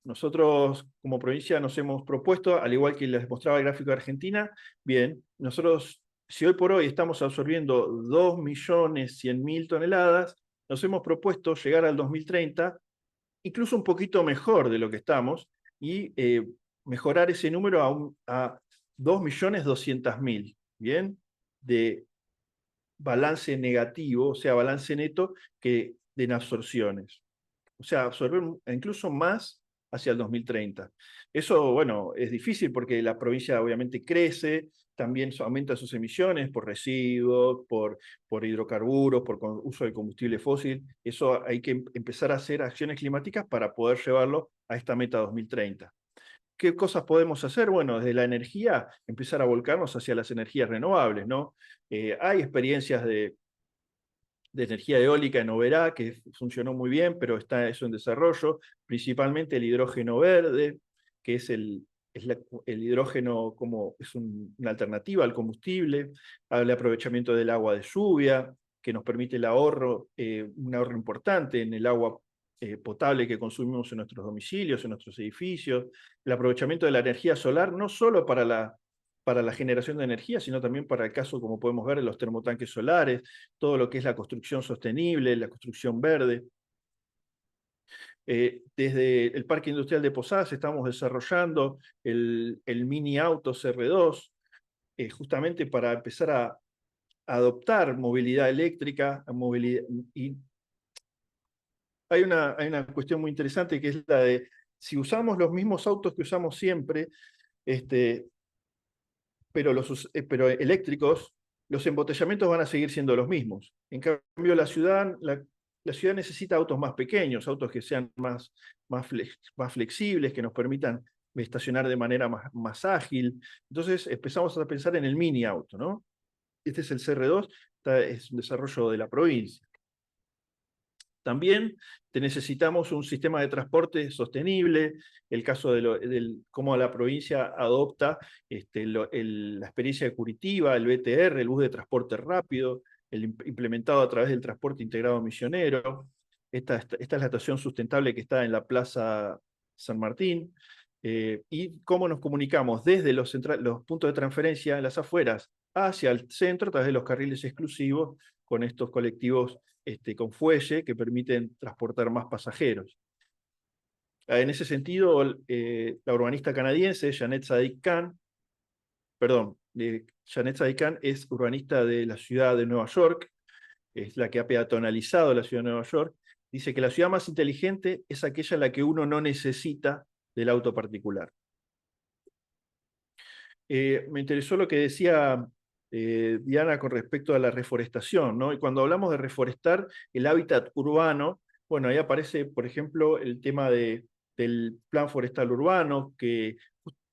Nosotros como provincia nos hemos propuesto, al igual que les mostraba el gráfico de Argentina, bien, nosotros, si hoy por hoy estamos absorbiendo 2.100.000 toneladas, nos hemos propuesto llegar al 2030 incluso un poquito mejor de lo que estamos, y mejorar ese número a 2.200.000, ¿bien? De balance negativo, o sea, balance neto, que en absorciones. O sea, absorber incluso más hacia el 2030. Eso, bueno, es difícil porque la provincia obviamente crece, también aumenta sus emisiones por residuos, por hidrocarburos, por uso de combustible fósil. Eso hay que empezar a hacer acciones climáticas para poder llevarlo a esta meta 2030. ¿qué cosas podemos hacer? Bueno, desde la energía, empezar a volcarnos hacia las energías renovables, ¿no? Hay experiencias de energía eólica en Oberá, que funcionó muy bien, pero está eso en desarrollo, principalmente el hidrógeno verde, que es el hidrógeno como es una alternativa al combustible, al aprovechamiento del agua de lluvia, que nos permite el ahorro, un ahorro importante en el agua potable que consumimos en nuestros domicilios, en nuestros edificios, el aprovechamiento de la energía solar, no solo para la generación de energía, sino también para el caso, como podemos ver, de los termotanques solares, todo lo que es la construcción sostenible, la construcción verde. Desde el Parque Industrial de Posadas estamos desarrollando el mini auto CR2, justamente para empezar a adoptar movilidad eléctrica, y hay una cuestión muy interesante que es la de, si usamos los mismos autos que usamos siempre, pero eléctricos, los embotellamientos van a seguir siendo los mismos. En cambio, la ciudad necesita autos más pequeños, autos que sean más flexibles, que nos permitan estacionar de manera más ágil. Entonces empezamos a pensar en el mini auto, ¿no? Este es el CR2, es un desarrollo de la provincia. También necesitamos un sistema de transporte sostenible, el caso de cómo la provincia adopta la experiencia de Curitiba, el BTR, el bus de transporte rápido, implementado a través del transporte integrado misionero. Esta es la estación sustentable que está en la Plaza San Martín. Y cómo nos comunicamos desde los puntos de transferencia en las afueras hacia el centro a través de los carriles exclusivos con estos colectivos con fuelle que permiten transportar más pasajeros. En ese sentido, la urbanista canadiense Janet Sadik-Khan, Janet Sadik-Khan es urbanista de la ciudad de Nueva York, es la que ha peatonalizado la ciudad de Nueva York, dice que la ciudad más inteligente es aquella en la que uno no necesita del auto particular. Me interesó lo que decía Diana con respecto a la reforestación, ¿no? Y cuando hablamos de reforestar el hábitat urbano, bueno, ahí aparece, por ejemplo, el tema del Plan Forestal Urbano, que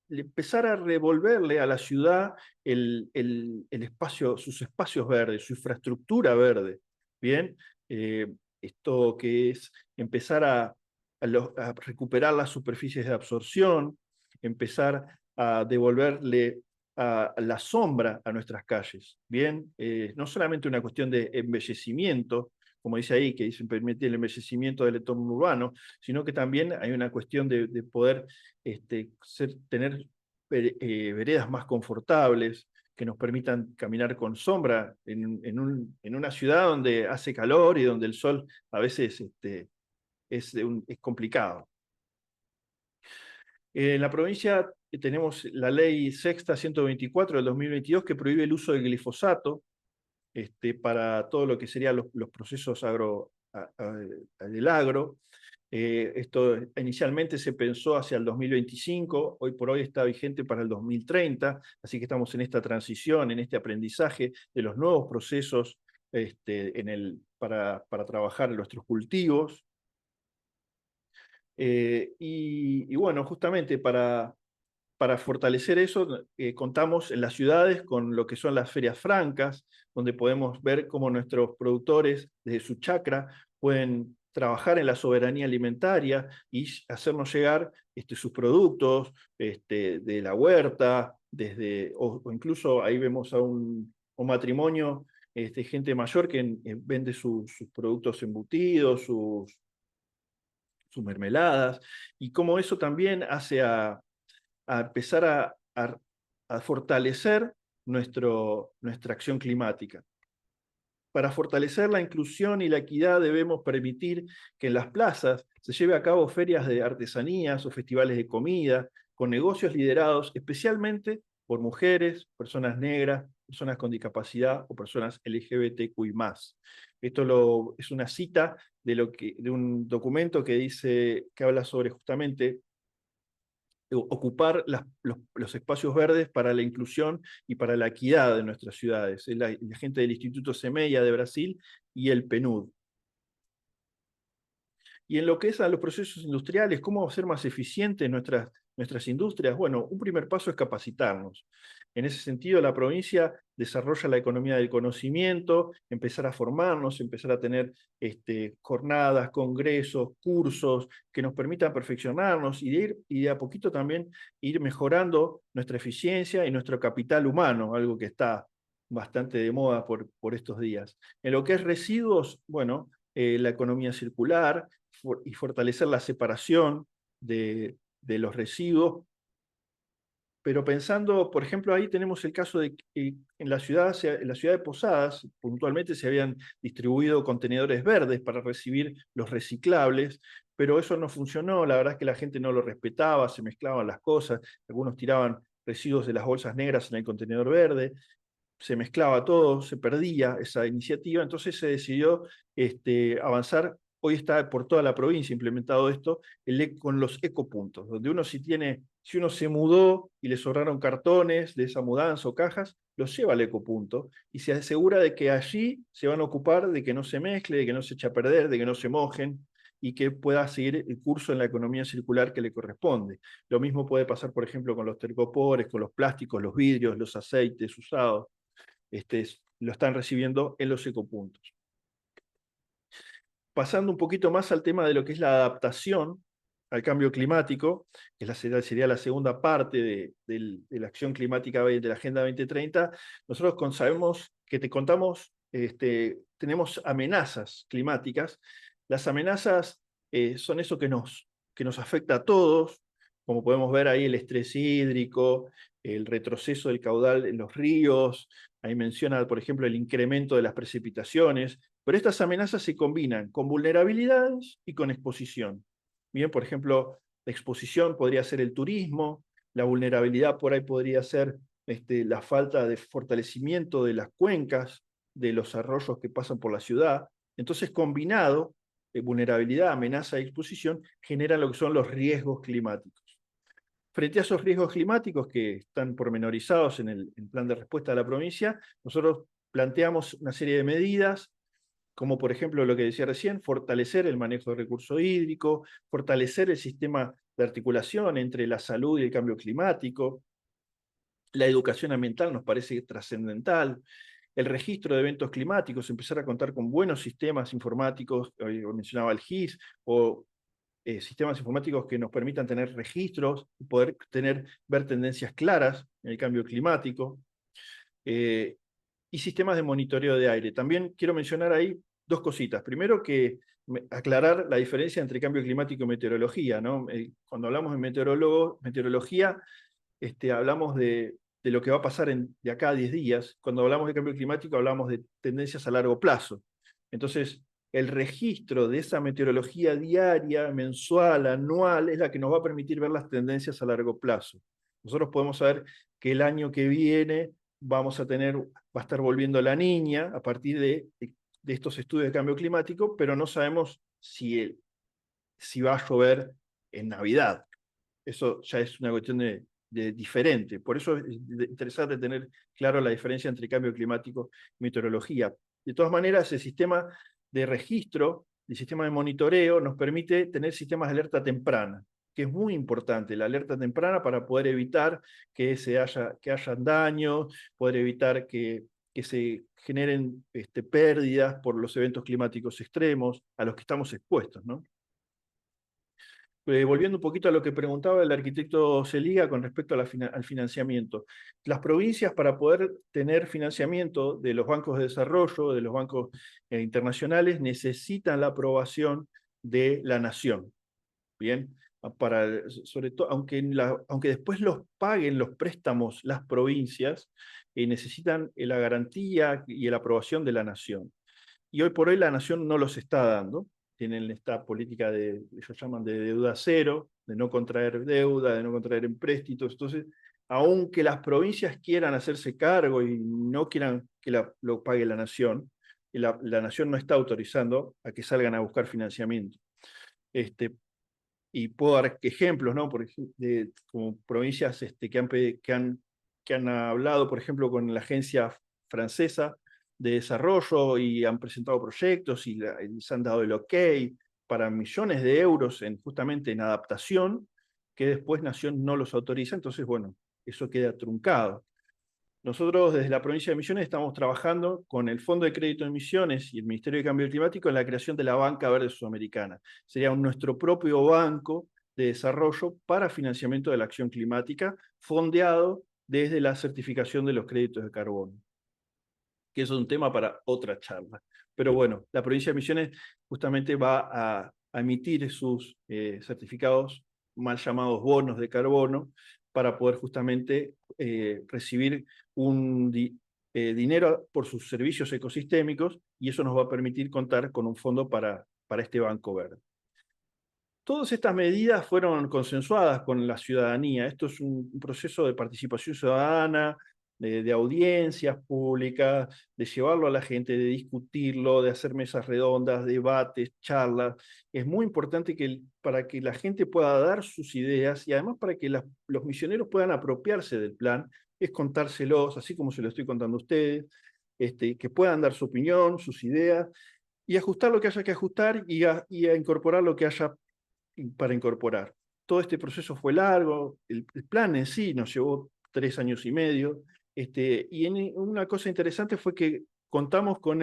empezar a revolverle a la ciudad el espacio, sus espacios verdes, su infraestructura verde, ¿bien? Esto que es empezar a recuperar las superficies de absorción, empezar a devolverle a la sombra a nuestras calles, ¿bien? No solamente una cuestión de embellecimiento, como dice ahí, que dice permite el embellecimiento del entorno urbano, sino que también hay una cuestión de poder tener veredas más confortables, que nos permitan caminar con sombra en una ciudad donde hace calor y donde el sol a veces es complicado. En la provincia tenemos la ley sexta 124 del 2022 que prohíbe el uso del glifosato para todo lo que serían los procesos del agro. Esto inicialmente se pensó hacia el 2025, hoy por hoy está vigente para el 2030, así que estamos en esta transición, en este aprendizaje de los nuevos procesos para trabajar en nuestros cultivos. Y bueno, justamente para fortalecer eso, contamos en las ciudades con lo que son las ferias francas, donde podemos ver cómo nuestros productores desde su chacra pueden trabajar en la soberanía alimentaria y hacernos llegar sus productos de la huerta, o incluso ahí vemos a un matrimonio, gente mayor que vende sus productos embutidos, sus mermeladas, y cómo eso también hace a empezar a fortalecer nuestra acción climática. Para fortalecer la inclusión y la equidad debemos permitir que en las plazas se lleve a cabo ferias de artesanías o festivales de comida, con negocios liderados especialmente por mujeres, personas negras, personas con discapacidad o personas LGBTQI+. Esto es una cita de un documento que habla sobre justamente ocupar los espacios verdes para la inclusión y para la equidad de nuestras ciudades. Es la gente del Instituto Semeia de Brasil y el PNUD. Y en lo que es a los procesos industriales, cómo hacer más eficientes nuestras industrias, bueno, un primer paso es capacitarnos. En ese sentido, la provincia desarrolla la economía del conocimiento, empezar a formarnos, empezar a tener jornadas, congresos, cursos que nos permitan perfeccionarnos y de a poquito también ir mejorando nuestra eficiencia y nuestro capital humano, algo que está bastante de moda por estos días. En lo que es residuos, bueno, la economía circular y fortalecer la separación de los residuos. Pero pensando, por ejemplo, ahí tenemos el caso de que en la ciudad de Posadas, puntualmente se habían distribuido contenedores verdes para recibir los reciclables, pero eso no funcionó, la verdad es que la gente no lo respetaba, se mezclaban las cosas, algunos tiraban residuos de las bolsas negras en el contenedor verde, se mezclaba todo, se perdía esa iniciativa, entonces se decidió avanzar. Hoy está por toda la provincia implementado esto, con los ecopuntos, donde si uno se mudó y le sobraron cartones de esa mudanza o cajas, los lleva al ecopunto y se asegura de que allí se van a ocupar de que no se mezcle, de que no se eche a perder, de que no se mojen y que pueda seguir el curso en la economía circular que le corresponde. Lo mismo puede pasar, por ejemplo, con los tergopores, con los plásticos, los vidrios, los aceites usados. Lo están recibiendo en los ecopuntos. Pasando un poquito más al tema de lo que es la adaptación al cambio climático, que sería la segunda parte de la acción climática de la Agenda 2030, nosotros sabemos que tenemos amenazas climáticas. Las amenazas son eso que nos afecta a todos, como podemos ver ahí el estrés hídrico, el retroceso del caudal en los ríos, ahí menciona, por ejemplo, el incremento de las precipitaciones, pero estas amenazas se combinan con vulnerabilidades y con exposición. Bien, por ejemplo, la exposición podría ser el turismo, la vulnerabilidad por ahí podría ser la falta de fortalecimiento de las cuencas, de los arroyos que pasan por la ciudad. Entonces, combinado, vulnerabilidad, amenaza y exposición, generan lo que son los riesgos climáticos. Frente a esos riesgos climáticos que están pormenorizados en el plan de respuesta de la provincia, nosotros planteamos una serie de medidas, como por ejemplo lo que decía recién, fortalecer el manejo de recurso hídrico, fortalecer el sistema de articulación entre la salud y el cambio climático, la educación ambiental nos parece trascendental, el registro de eventos climáticos, empezar a contar con buenos sistemas informáticos, mencionaba el GIS, o sistemas informáticos que nos permitan tener registros, poder ver tendencias claras en el cambio climático, y sistemas de monitoreo de aire. También quiero mencionar ahí dos cositas. Primero, aclarar la diferencia entre cambio climático y meteorología, ¿no? Cuando hablamos de meteorología, hablamos de lo que va a pasar de acá a 10 días. Cuando hablamos de cambio climático, hablamos de tendencias a largo plazo. Entonces, el registro de esa meteorología diaria, mensual, anual, es la que nos va a permitir ver las tendencias a largo plazo. Nosotros podemos saber que el año que viene va a estar volviendo la Niña a partir de estos estudios de cambio climático, pero no sabemos si va a llover en Navidad. Eso ya es una cuestión de diferente. Por eso es interesante tener claro la diferencia entre cambio climático y meteorología. De todas maneras, el sistema de registro, el sistema de monitoreo, nos permite tener sistemas de alerta temprana, que es muy importante, la alerta temprana para poder evitar que hayan daños, poder evitar que se generen pérdidas por los eventos climáticos extremos a los que estamos expuestos, ¿no? Volviendo un poquito a lo que preguntaba el arquitecto Celiga con respecto al financiamiento. Las provincias, para poder tener financiamiento de los bancos de desarrollo, de los bancos internacionales, necesitan la aprobación de la nación. Bien, sobre todo, aunque después los paguen los préstamos las provincias, necesitan la garantía y la aprobación de la nación. Y hoy por hoy la nación no los está dando. Tienen esta política ellos llaman de deuda cero, de no contraer deuda, de no contraer empréstitos. Entonces, aunque las provincias quieran hacerse cargo y no quieran que lo pague la nación no está autorizando a que salgan a buscar financiamiento. Y puedo dar ejemplos, ¿no? Por ejemplo, como provincias que han hablado, por ejemplo, con la agencia francesa de desarrollo y han presentado proyectos y les han dado el ok, para millones de euros justamente en adaptación, que después Nación no los autoriza, entonces, bueno, eso queda truncado. Nosotros desde la provincia de Misiones estamos trabajando con el Fondo de Crédito de Misiones y el Ministerio de Cambio Climático en la creación de la Banca Verde Sudamericana. Sería nuestro propio banco de desarrollo para financiamiento de la acción climática, fondeado desde la certificación de los créditos de carbono, que eso es un tema para otra charla. Pero bueno, la provincia de Misiones justamente va a emitir sus certificados, mal llamados bonos de carbono, para poder justamente recibir dinero por sus servicios ecosistémicos, y eso nos va a permitir contar con un fondo para este Banco Verde. Todas estas medidas fueron consensuadas con la ciudadanía. Esto es un proceso de participación ciudadana, de audiencias públicas, de llevarlo a la gente, de discutirlo, de hacer mesas redondas, debates, charlas. Es muy importante para que la gente pueda dar sus ideas y además para que los misioneros puedan apropiarse del plan, es contárselos, así como se lo estoy contando a ustedes, que puedan dar su opinión, sus ideas, y ajustar lo que haya que ajustar y a incorporar lo que haya para incorporar. Todo este proceso fue largo, el plan en sí nos llevó 3 años y medio, y una cosa interesante fue que contamos con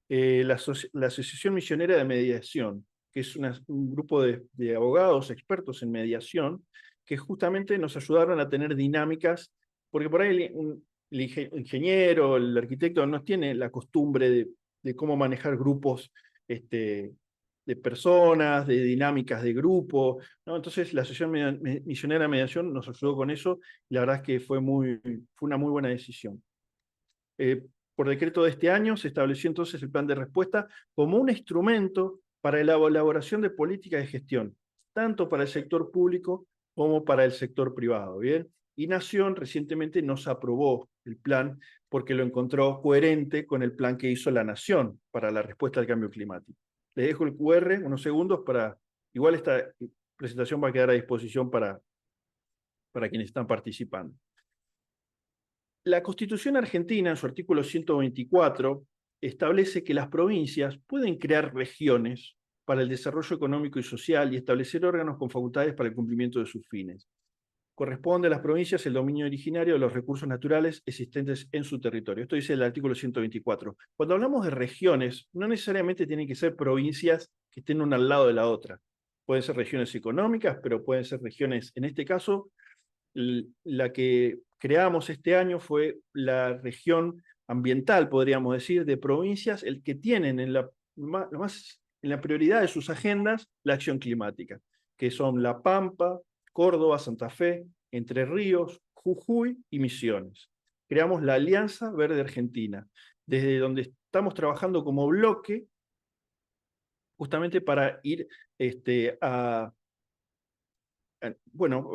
la Asociación Misionera de Mediación, que es un grupo de abogados expertos en mediación, que justamente nos ayudaron a tener dinámicas, porque por ahí el ingeniero, el arquitecto no tiene la costumbre de cómo manejar grupos de personas, de dinámicas de grupo, ¿no? Entonces la Asociación Misionera de Mediación nos ayudó con eso, y la verdad es que fue una muy buena decisión. Por decreto de este año se estableció entonces el plan de respuesta como un instrumento para la elaboración de políticas de gestión, tanto para el sector público como para el sector privado, ¿bien? Y Nación recientemente nos aprobó el plan porque lo encontró coherente con el plan que hizo la Nación para la respuesta al cambio climático. Les dejo el QR unos segundos igual esta presentación va a quedar a disposición para quienes están participando. La Constitución argentina, en su artículo 124, establece que las provincias pueden crear regiones para el desarrollo económico y social y establecer órganos con facultades para el cumplimiento de sus fines. Corresponde a las provincias el dominio originario de los recursos naturales existentes en su territorio. Esto dice el artículo 124. Cuando hablamos de regiones, no necesariamente tienen que ser provincias que estén una al lado de la otra. Pueden ser regiones económicas, pero pueden ser regiones, en este caso, la que creamos este año fue la región ambiental, podríamos decir, de provincias, el que tienen en la prioridad de sus agendas la acción climática, que son La Pampa, Córdoba, Santa Fe, Entre Ríos, Jujuy y Misiones. Creamos la Alianza Verde Argentina, desde donde estamos trabajando como bloque, justamente para ir a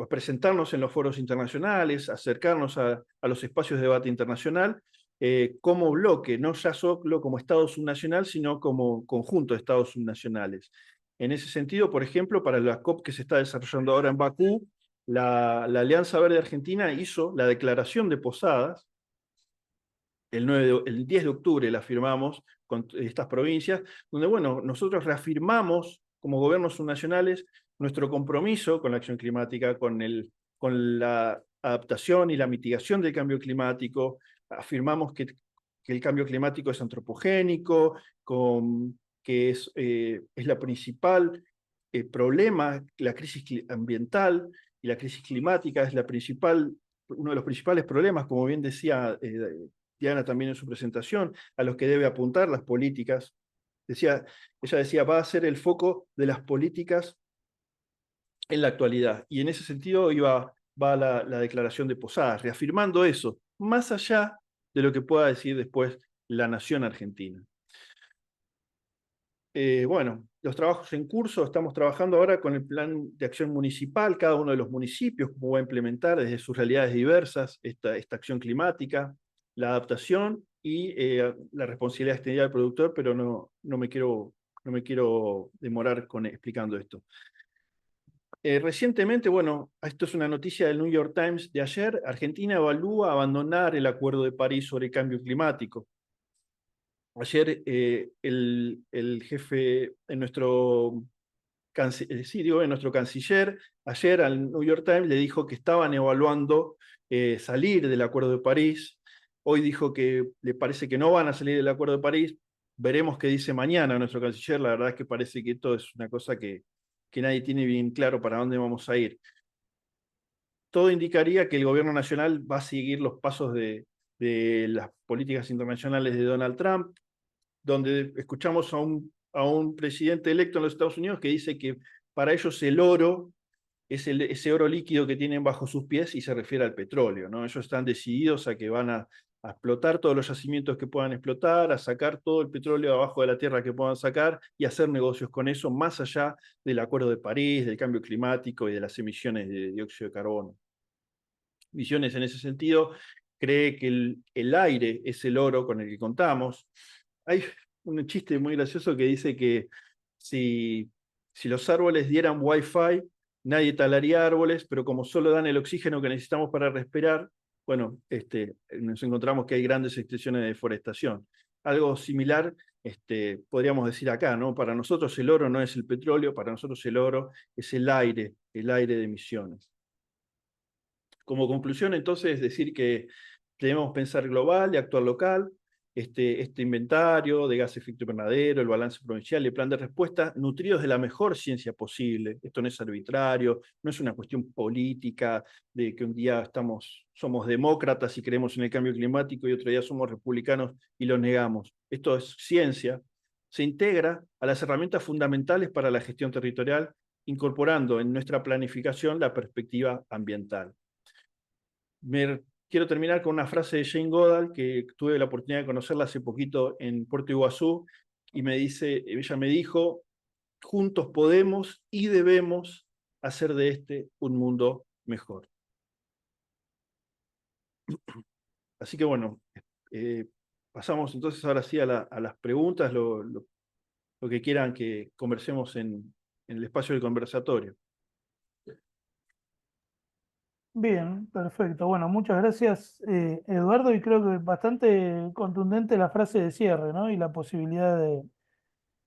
presentarnos en los foros internacionales, acercarnos a los espacios de debate internacional, como bloque, no ya solo como Estado subnacional, sino como conjunto de Estados subnacionales. En ese sentido, por ejemplo, para la COP que se está desarrollando ahora en Bakú, la Alianza Verde Argentina hizo la declaración de Posadas, el 10 de octubre la firmamos con estas provincias, donde, bueno, nosotros reafirmamos como gobiernos subnacionales nuestro compromiso con la acción climática, con la adaptación y la mitigación del cambio climático. Afirmamos que el cambio climático es antropogénico, que es la principal problema, la crisis ambiental y la crisis climática es uno de los principales problemas, como bien decía Diana también en su presentación, a los que debe apuntar las políticas. Ella decía, va a ser el foco de las políticas en la actualidad. Y en ese sentido va la declaración de Posadas, reafirmando eso, más allá de lo que pueda decir después la nación argentina. Bueno, los trabajos en curso, estamos trabajando ahora con el plan de acción municipal, cada uno de los municipios, cómo va a implementar desde sus realidades diversas esta acción climática, la adaptación y la responsabilidad extendida del productor, pero no me quiero demorar explicando esto. Recientemente, bueno, esto es una noticia del New York Times de ayer, Argentina evalúa abandonar el Acuerdo de París sobre el cambio climático. Ayer el jefe, nuestro sí, digo, nuestro canciller ayer al New York Times le dijo que estaban evaluando salir del Acuerdo de París. Hoy dijo que le parece que no van a salir del Acuerdo de París. Veremos qué dice mañana nuestro canciller. La verdad es que parece que esto es una cosa que nadie tiene bien claro para dónde vamos a ir. Todo indicaría que el gobierno nacional va a seguir los pasos de las políticas internacionales de Donald Trump, donde escuchamos a un presidente electo en los Estados Unidos que dice que para ellos el oro es ese oro líquido que tienen bajo sus pies y se refiere al petróleo, ¿no? Ellos están decididos a que van a explotar todos los yacimientos que puedan explotar, a sacar todo el petróleo abajo de la tierra que puedan sacar y hacer negocios con eso, más allá del Acuerdo de París, del cambio climático y de las emisiones de dióxido de carbono. Misiones en ese sentido cree que el aire es el oro con el que contamos. Hay un chiste muy gracioso que dice que si los árboles dieran wifi, nadie talaría árboles, pero como solo dan el oxígeno que necesitamos para respirar, bueno, nos encontramos que hay grandes extensiones de deforestación. Algo similar podríamos decir acá, ¿no? Para nosotros el oro no es el petróleo, para nosotros el oro es el aire de emisiones. Como conclusión, entonces, decir que debemos pensar global y actuar local. Este inventario de gas efecto invernadero, el balance provincial y el plan de respuesta, nutridos de la mejor ciencia posible. Esto no es arbitrario, no es una cuestión política de que un día somos demócratas y creemos en el cambio climático y otro día somos republicanos y lo negamos. Esto es ciencia. Se integra a las herramientas fundamentales para la gestión territorial, incorporando en nuestra planificación la perspectiva ambiental. Quiero terminar con una frase de Jane Goodall, que tuve la oportunidad de conocerla hace poquito en Puerto Iguazú, y ella me dijo, juntos podemos y debemos hacer de este un mundo mejor. Así que bueno, pasamos entonces ahora sí a las preguntas, lo que quieran que conversemos en el espacio del conversatorio. Bien, perfecto. Bueno, muchas gracias, Eduardo, y creo que bastante contundente la frase de cierre, ¿no? Y la posibilidad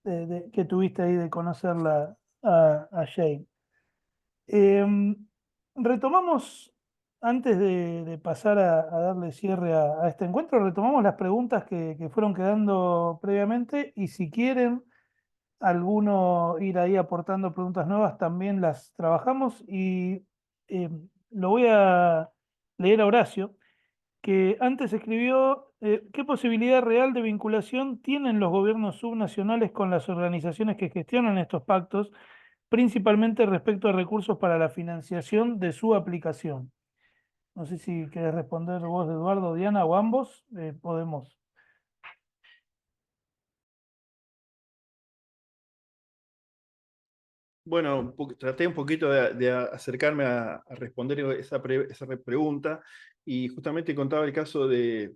que tuviste ahí de conocerla a Jane. Retomamos, antes de pasar a darle cierre a este encuentro, retomamos las preguntas que fueron quedando previamente y si quieren alguno ir ahí aportando preguntas nuevas, también las trabajamos y lo voy a leer a Horacio, que antes escribió, ¿qué posibilidad real de vinculación tienen los gobiernos subnacionales con las organizaciones que gestionan estos pactos, principalmente respecto a recursos para la financiación de su aplicación? No sé si querés responder vos, Eduardo, Diana, o ambos, podemos. Bueno, traté un poquito de acercarme a responder esa pregunta y justamente contaba el caso de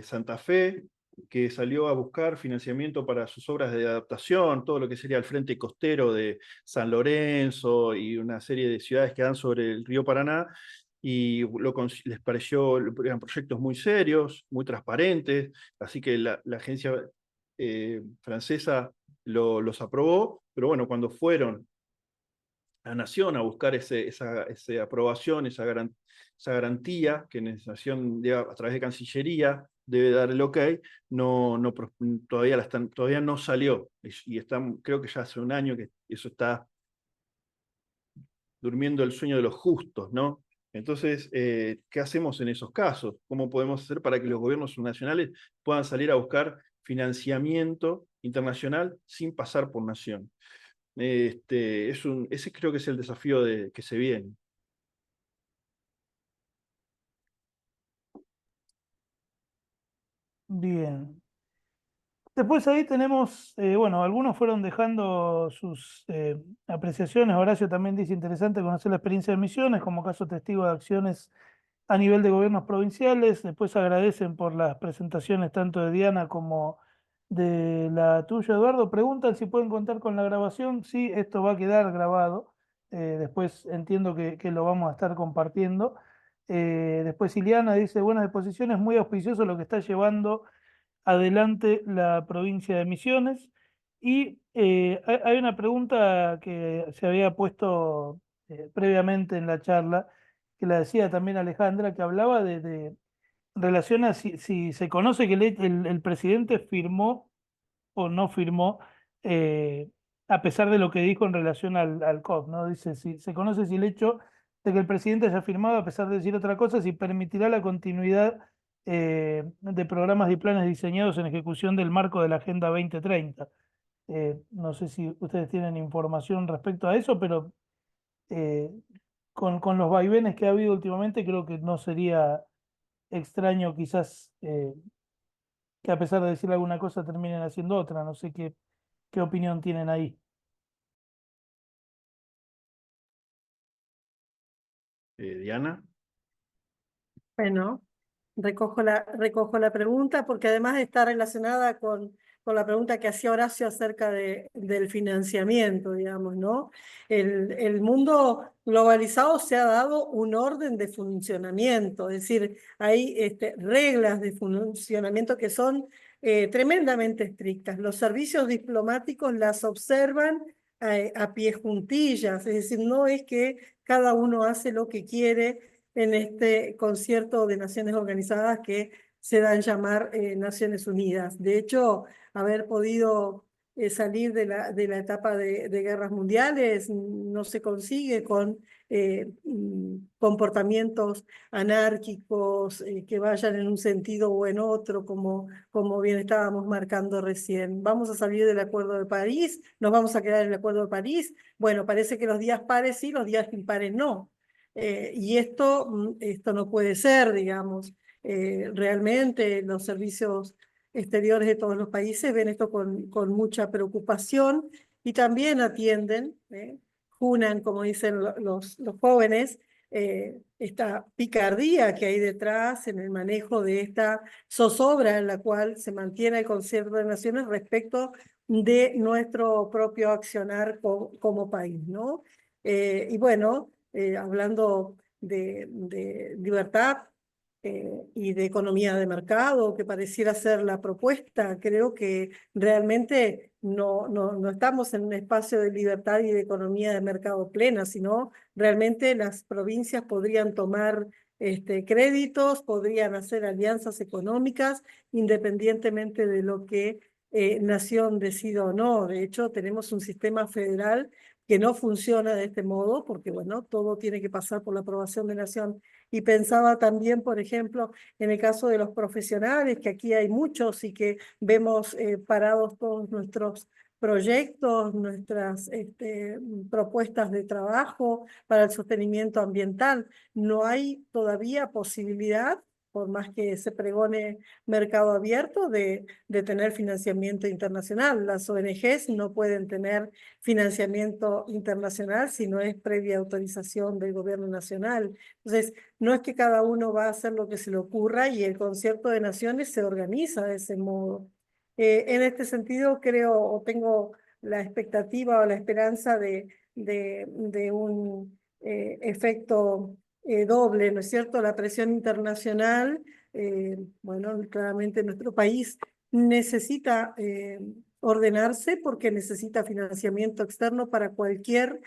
Santa Fe, que salió a buscar financiamiento para sus obras de adaptación, todo lo que sería el frente costero de San Lorenzo y una serie de ciudades que dan sobre el río Paraná, y les pareció, eran proyectos muy serios, muy transparentes, así que la agencia francesa los aprobó, pero bueno, cuando fueron a Nación a buscar esa aprobación, esa garantía que Nación a través de Cancillería debe dar el ok, todavía no salió. Y creo que ya hace un año que eso está durmiendo el sueño de los justos, ¿no? Entonces, ¿qué hacemos en esos casos? ¿Cómo podemos hacer para que los gobiernos subnacionales puedan salir a buscar financiamiento internacional sin pasar por Nación? Ese creo que es el desafío que se viene. Bien. Después ahí tenemos, bueno, algunos fueron dejando sus apreciaciones. Horacio también dice, interesante conocer la experiencia de Misiones como caso testigo de acciones a nivel de gobiernos provinciales. Después agradecen por las presentaciones tanto de Diana como de la tuya, Eduardo. Preguntan si pueden contar con la grabación. Sí, esto va a quedar grabado. Después entiendo que lo vamos a estar compartiendo. Después Ileana dice, buenas exposiciones, muy auspicioso lo que está llevando adelante la provincia de Misiones. Y hay una pregunta que se había puesto previamente en la charla, que la decía también Alejandra, que hablaba de en relación a si se conoce que el presidente firmó o no firmó, eh, a pesar de lo que dijo en relación al COP, ¿no? Dice, si se conoce si el hecho de que el presidente haya firmado, a pesar de decir otra cosa, si permitirá la continuidad de programas y planes diseñados en ejecución del marco de la Agenda 2030. No sé si ustedes tienen información respecto a eso, pero eh, con los vaivenes que ha habido últimamente, creo que no sería extraño quizás que a pesar de decir alguna cosa terminen haciendo otra. No sé qué opinión tienen ahí. Diana. Bueno, recojo la pregunta porque además está relacionada con la pregunta que hacía Horacio acerca del financiamiento, digamos, ¿no? El mundo globalizado se ha dado un orden de funcionamiento, es decir, hay reglas de funcionamiento que son tremendamente estrictas. Los servicios diplomáticos las observan a pie juntillas, es decir, no es que cada uno hace lo que quiere en este concierto de Naciones Organizadas que se dan llamar Naciones Unidas. De hecho, haber podido salir de la etapa de guerras mundiales no se consigue con comportamientos anárquicos que vayan en un sentido o en otro, como bien estábamos marcando recién. Vamos a salir del Acuerdo de París, nos vamos a quedar en el Acuerdo de París. Bueno, parece que los días pares sí, los días impares no. Y esto no puede ser, digamos. Realmente los servicios exteriores de todos los países ven esto con mucha preocupación y también atienden, junan, como dicen los jóvenes, esta picardía que hay detrás en el manejo de esta zozobra en la cual se mantiene el Concierto de Naciones respecto de nuestro propio accionar como país, ¿no? Y bueno, hablando de libertad y de economía de mercado, que pareciera ser la propuesta, creo que realmente no estamos en un espacio de libertad y de economía de mercado plena, sino realmente las provincias podrían tomar créditos, podrían hacer alianzas económicas, independientemente de lo que nación decida o no. De hecho, tenemos un sistema federal que no funciona de este modo, porque bueno, todo tiene que pasar por la aprobación de nación. Y pensaba también, por ejemplo, en el caso de los profesionales, que aquí hay muchos y que vemos parados todos nuestros proyectos, nuestras propuestas de trabajo para el sostenimiento ambiental. No hay todavía posibilidad, por más que se pregone mercado abierto, de tener financiamiento internacional. Las ONGs no pueden tener financiamiento internacional si no es previa autorización del gobierno nacional. Entonces, no es que cada uno va a hacer lo que se le ocurra y el Concierto de Naciones se organiza de ese modo. En este sentido, creo o tengo la expectativa o la esperanza de un efecto doble, ¿no es cierto? La presión internacional, bueno, claramente nuestro país necesita ordenarse porque necesita financiamiento externo para cualquier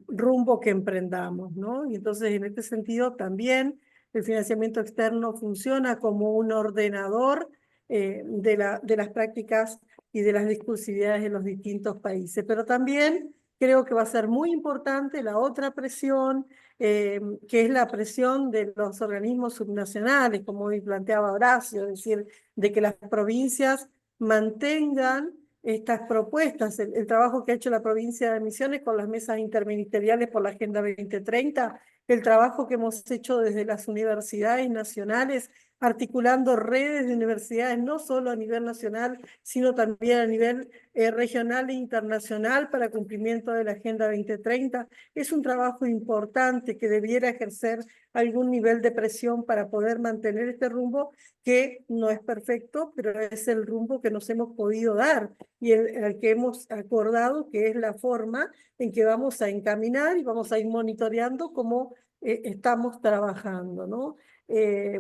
rumbo que emprendamos, ¿no? Y entonces, en este sentido, también el financiamiento externo funciona como un ordenador de las prácticas y de las discursividades de los distintos países. Pero también creo que va a ser muy importante la otra presión, que es la presión de los organismos subnacionales, como hoy planteaba Horacio, es decir, de que las provincias mantengan estas propuestas, el trabajo que ha hecho la provincia de Misiones con las mesas interministeriales por la Agenda 2030, el trabajo que hemos hecho desde las universidades nacionales, articulando redes de universidades, no solo a nivel nacional, sino también a nivel regional e internacional para cumplimiento de la Agenda 2030. Es un trabajo importante que debiera ejercer algún nivel de presión para poder mantener este rumbo, que no es perfecto, pero es el rumbo que nos hemos podido dar y el que hemos acordado que es la forma en que vamos a encaminar y vamos a ir monitoreando cómo estamos trabajando, ¿no?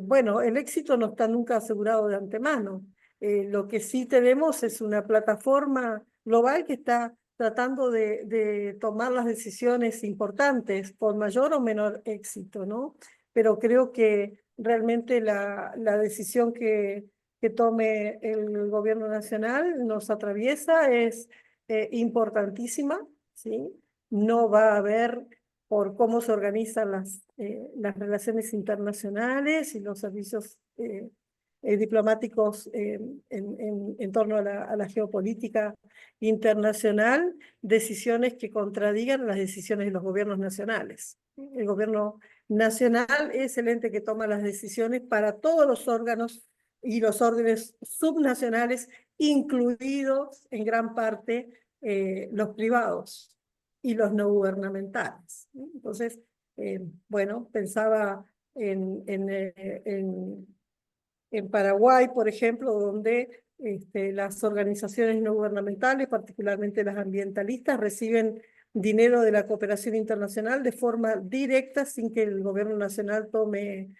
Bueno, el éxito no está nunca asegurado de antemano. Lo que sí tenemos es una plataforma global que está tratando de tomar las decisiones importantes con mayor o menor éxito, ¿no? Pero creo que realmente la decisión que tome el gobierno nacional nos atraviesa es importantísima, ¿sí? No va a haber, por cómo se organizan las relaciones internacionales y los servicios diplomáticos en torno a la geopolítica internacional, decisiones que contradigan las decisiones de los gobiernos nacionales. El gobierno nacional es el ente que toma las decisiones para todos los órganos y los órdenes subnacionales, incluidos en gran parte los privados y los no gubernamentales. Entonces, bueno, pensaba en Paraguay, por ejemplo, donde las organizaciones no gubernamentales, particularmente las ambientalistas, reciben dinero de la cooperación internacional de forma directa sin que el gobierno nacional tome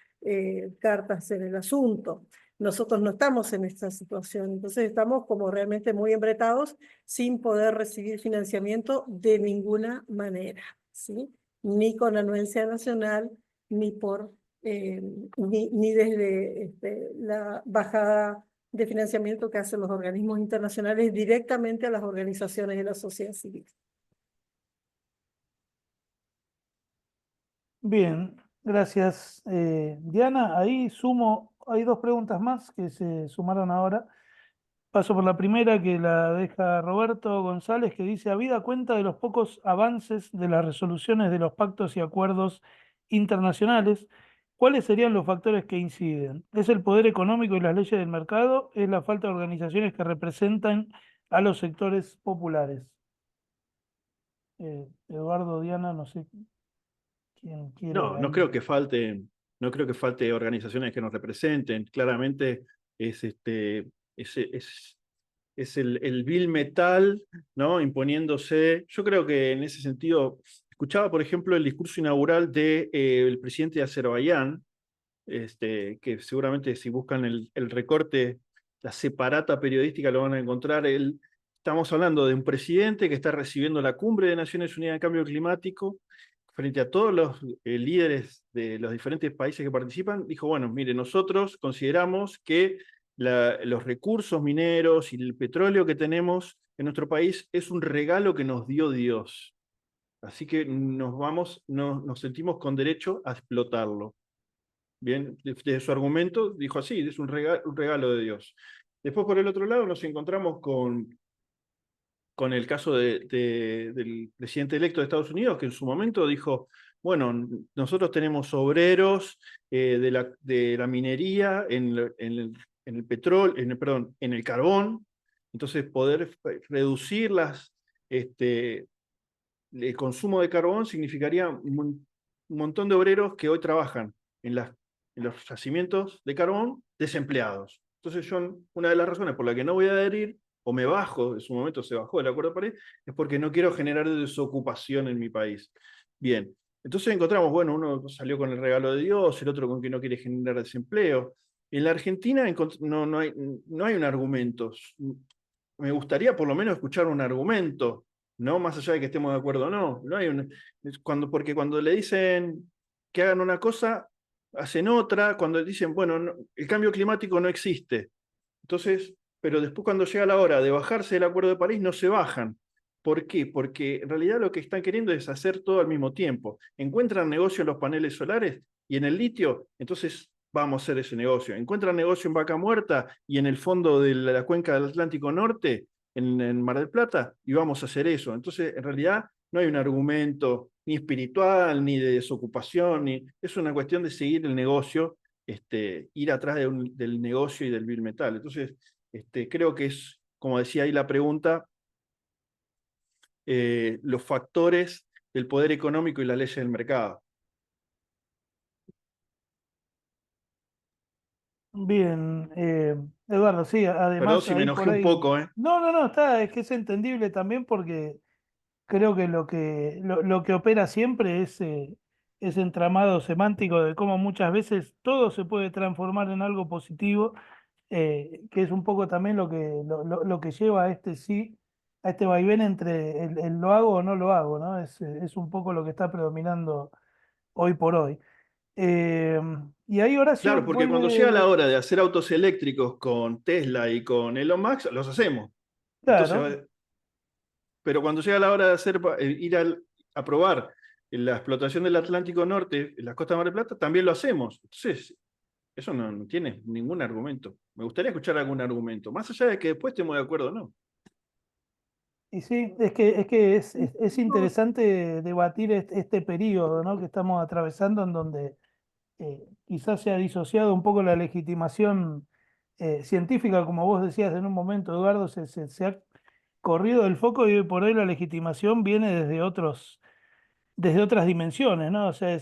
cartas en el asunto. Nosotros no estamos en esta situación, entonces estamos como realmente muy embretados sin poder recibir financiamiento de ninguna manera, ¿sí? Ni con anuencia nacional, ni por ni desde la bajada de financiamiento que hacen los organismos internacionales directamente a las organizaciones de la sociedad civil. Bien, gracias, Diana. Ahí sumo, hay dos preguntas más que se sumaron ahora. Paso por la primera, que la deja Roberto González, que dice: habida cuenta de los pocos avances de las resoluciones de los pactos y acuerdos internacionales, ¿cuáles serían los factores que inciden? ¿Es el poder económico y las leyes del mercado? ¿Es la falta de organizaciones que representan a los sectores populares? Eduardo, Diana, no sé quién quiere. No creo que falte, no creo que falte organizaciones que nos representen. Claramente es es el Bill Metal, ¿no? Imponiéndose. Yo creo que en ese sentido, escuchaba, por ejemplo, el discurso inaugural del presidente de Azerbaiyán, que seguramente si buscan el recorte, la separata periodística lo van a encontrar. Estamos hablando de un presidente que está recibiendo la cumbre de Naciones Unidas de Cambio Climático frente a todos los líderes de los diferentes países que participan. Dijo, bueno, mire, nosotros consideramos que los recursos mineros y el petróleo que tenemos en nuestro país es un regalo que nos dio Dios. Así que nos sentimos con derecho a explotarlo. Bien, de su argumento dijo así, es un regalo de Dios. Después, por el otro lado, nos encontramos con el caso del presidente electo de Estados Unidos, que en su momento dijo, bueno, nosotros tenemos obreros de la minería en el petróleo, perdón, en el carbón, entonces poder reducir el consumo de carbón significaría un montón de obreros que hoy trabajan en los yacimientos de carbón desempleados. Entonces una de las razones por la que no voy a adherir, o me bajo, en su momento se bajó del Acuerdo de París, es porque no quiero generar desocupación en mi país. Bien, entonces encontramos, bueno, uno salió con el regalo de Dios, el otro con que no quiere generar desempleo. En la Argentina no hay un argumento. Me gustaría por lo menos escuchar un argumento, no más allá de que estemos de acuerdo o no. No hay porque cuando le dicen que hagan una cosa, hacen otra. Cuando dicen, bueno, el cambio climático no existe. Entonces, pero después cuando llega la hora de bajarse del Acuerdo de París, no se bajan. ¿Por qué? Porque en realidad lo que están queriendo es hacer todo al mismo tiempo. Encuentran negocio en los paneles solares y en el litio, entonces vamos a hacer ese negocio. Encuentran negocio en Vaca Muerta y en el fondo de la cuenca del Atlántico Norte, en Mar del Plata, y vamos a hacer eso. Entonces, en realidad, no hay un argumento ni espiritual, ni de desocupación, es una cuestión de seguir el negocio, ir atrás del negocio y del bill metal. Entonces, creo que es, como decía ahí la pregunta, los factores del poder económico y las leyes del mercado. Bien, Eduardo, sí, Perdón además si me ahí enojé por un ahí. poco, ¿eh? No, está, es que es entendible también porque creo que lo que opera siempre es ese entramado semántico de cómo muchas veces todo se puede transformar en algo positivo que es un poco también lo que lleva a este sí, a este vaivén entre el lo hago o no lo hago, ¿no? Es un poco lo que está predominando hoy por hoy. Eh, y ahí Horacio Claro, porque cuando vuelve, llega la hora de hacer autos eléctricos con Tesla y con Elon Musk, los hacemos. Entonces, claro, pero cuando llega la hora de a probar la explotación del Atlántico Norte, en las costas de Mar del Plata, también lo hacemos. Entonces, eso no tiene ningún argumento. Me gustaría escuchar algún argumento, más allá de que después estemos de acuerdo o no. y sí, es interesante debatir este periodo, ¿no? Que estamos atravesando en donde quizás se ha disociado un poco la legitimación científica, como vos decías en un momento, Eduardo, se ha corrido del foco y hoy por hoy la legitimación viene desde otras dimensiones, ¿no? O sea,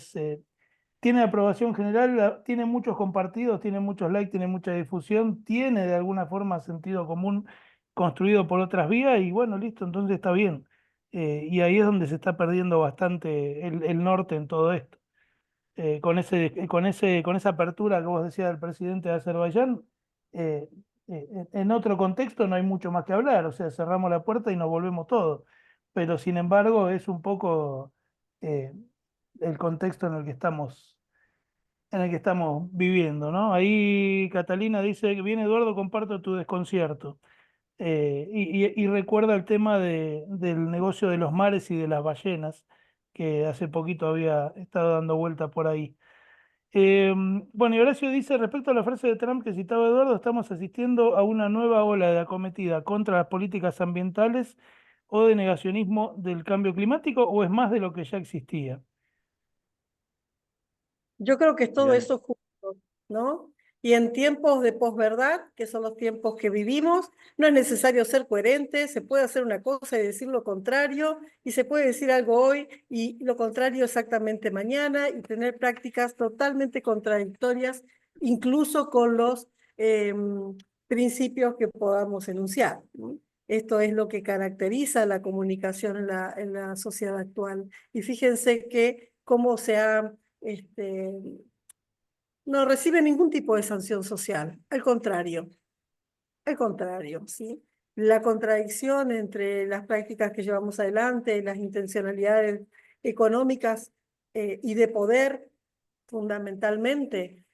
tiene aprobación general, tiene muchos compartidos, tiene muchos likes, tiene mucha difusión, tiene de alguna forma sentido común construido por otras vías y bueno, listo, entonces está bien. Y ahí es donde se está perdiendo bastante el norte en todo esto. Con esa apertura que vos decías del presidente de Azerbaiyán, eh, en otro contexto no hay mucho más que hablar, o sea, cerramos la puerta y nos volvemos todos. Pero sin embargo es un poco eh, el contexto en el que estamos viviendo, ¿no? Ahí Catalina dice que bien Eduardo, comparto tu desconcierto. Y recuerda el tema del negocio de los mares y de las ballenas, que hace poquito había estado dando vuelta por ahí. Bueno, y Horacio dice, respecto a la frase de Trump que citaba Eduardo, estamos asistiendo a una nueva ola de acometida contra las políticas ambientales o de negacionismo del cambio climático, o es más de lo que ya existía. Yo creo que es todo Diana. eso junto, ¿no? Y en tiempos de posverdad, que son los tiempos que vivimos, no es necesario ser coherente, se puede hacer una cosa y decir lo contrario, y se puede decir algo hoy y lo contrario exactamente mañana, y tener prácticas totalmente contradictorias, incluso con los principios que podamos enunciar, ¿no? Esto es lo que caracteriza la comunicación en la sociedad actual. Y fíjense que cómo se ha no recibe ningún tipo de sanción social, al contrario, ¿sí? La contradicción entre las prácticas que llevamos adelante, las intencionalidades económicas y de poder, fundamentalmente,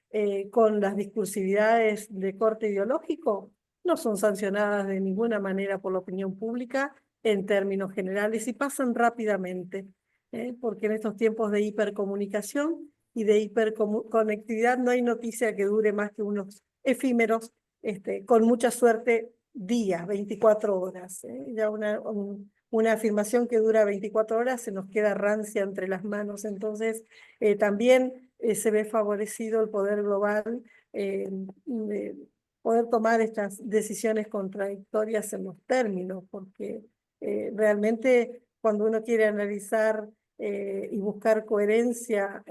con las discursividades de corte ideológico, no son sancionadas de ninguna manera por la opinión pública en términos generales y pasan rápidamente, porque en estos tiempos de hipercomunicación y de hiperconectividad no hay noticia que dure más que unos efímeros, con mucha suerte, días, 24 horas. Ya una afirmación que dura 24 horas se nos queda rancia entre las manos. Entonces, también se ve favorecido el poder global de poder tomar estas decisiones contradictorias en los términos, porque realmente cuando uno quiere analizar y buscar coherencia,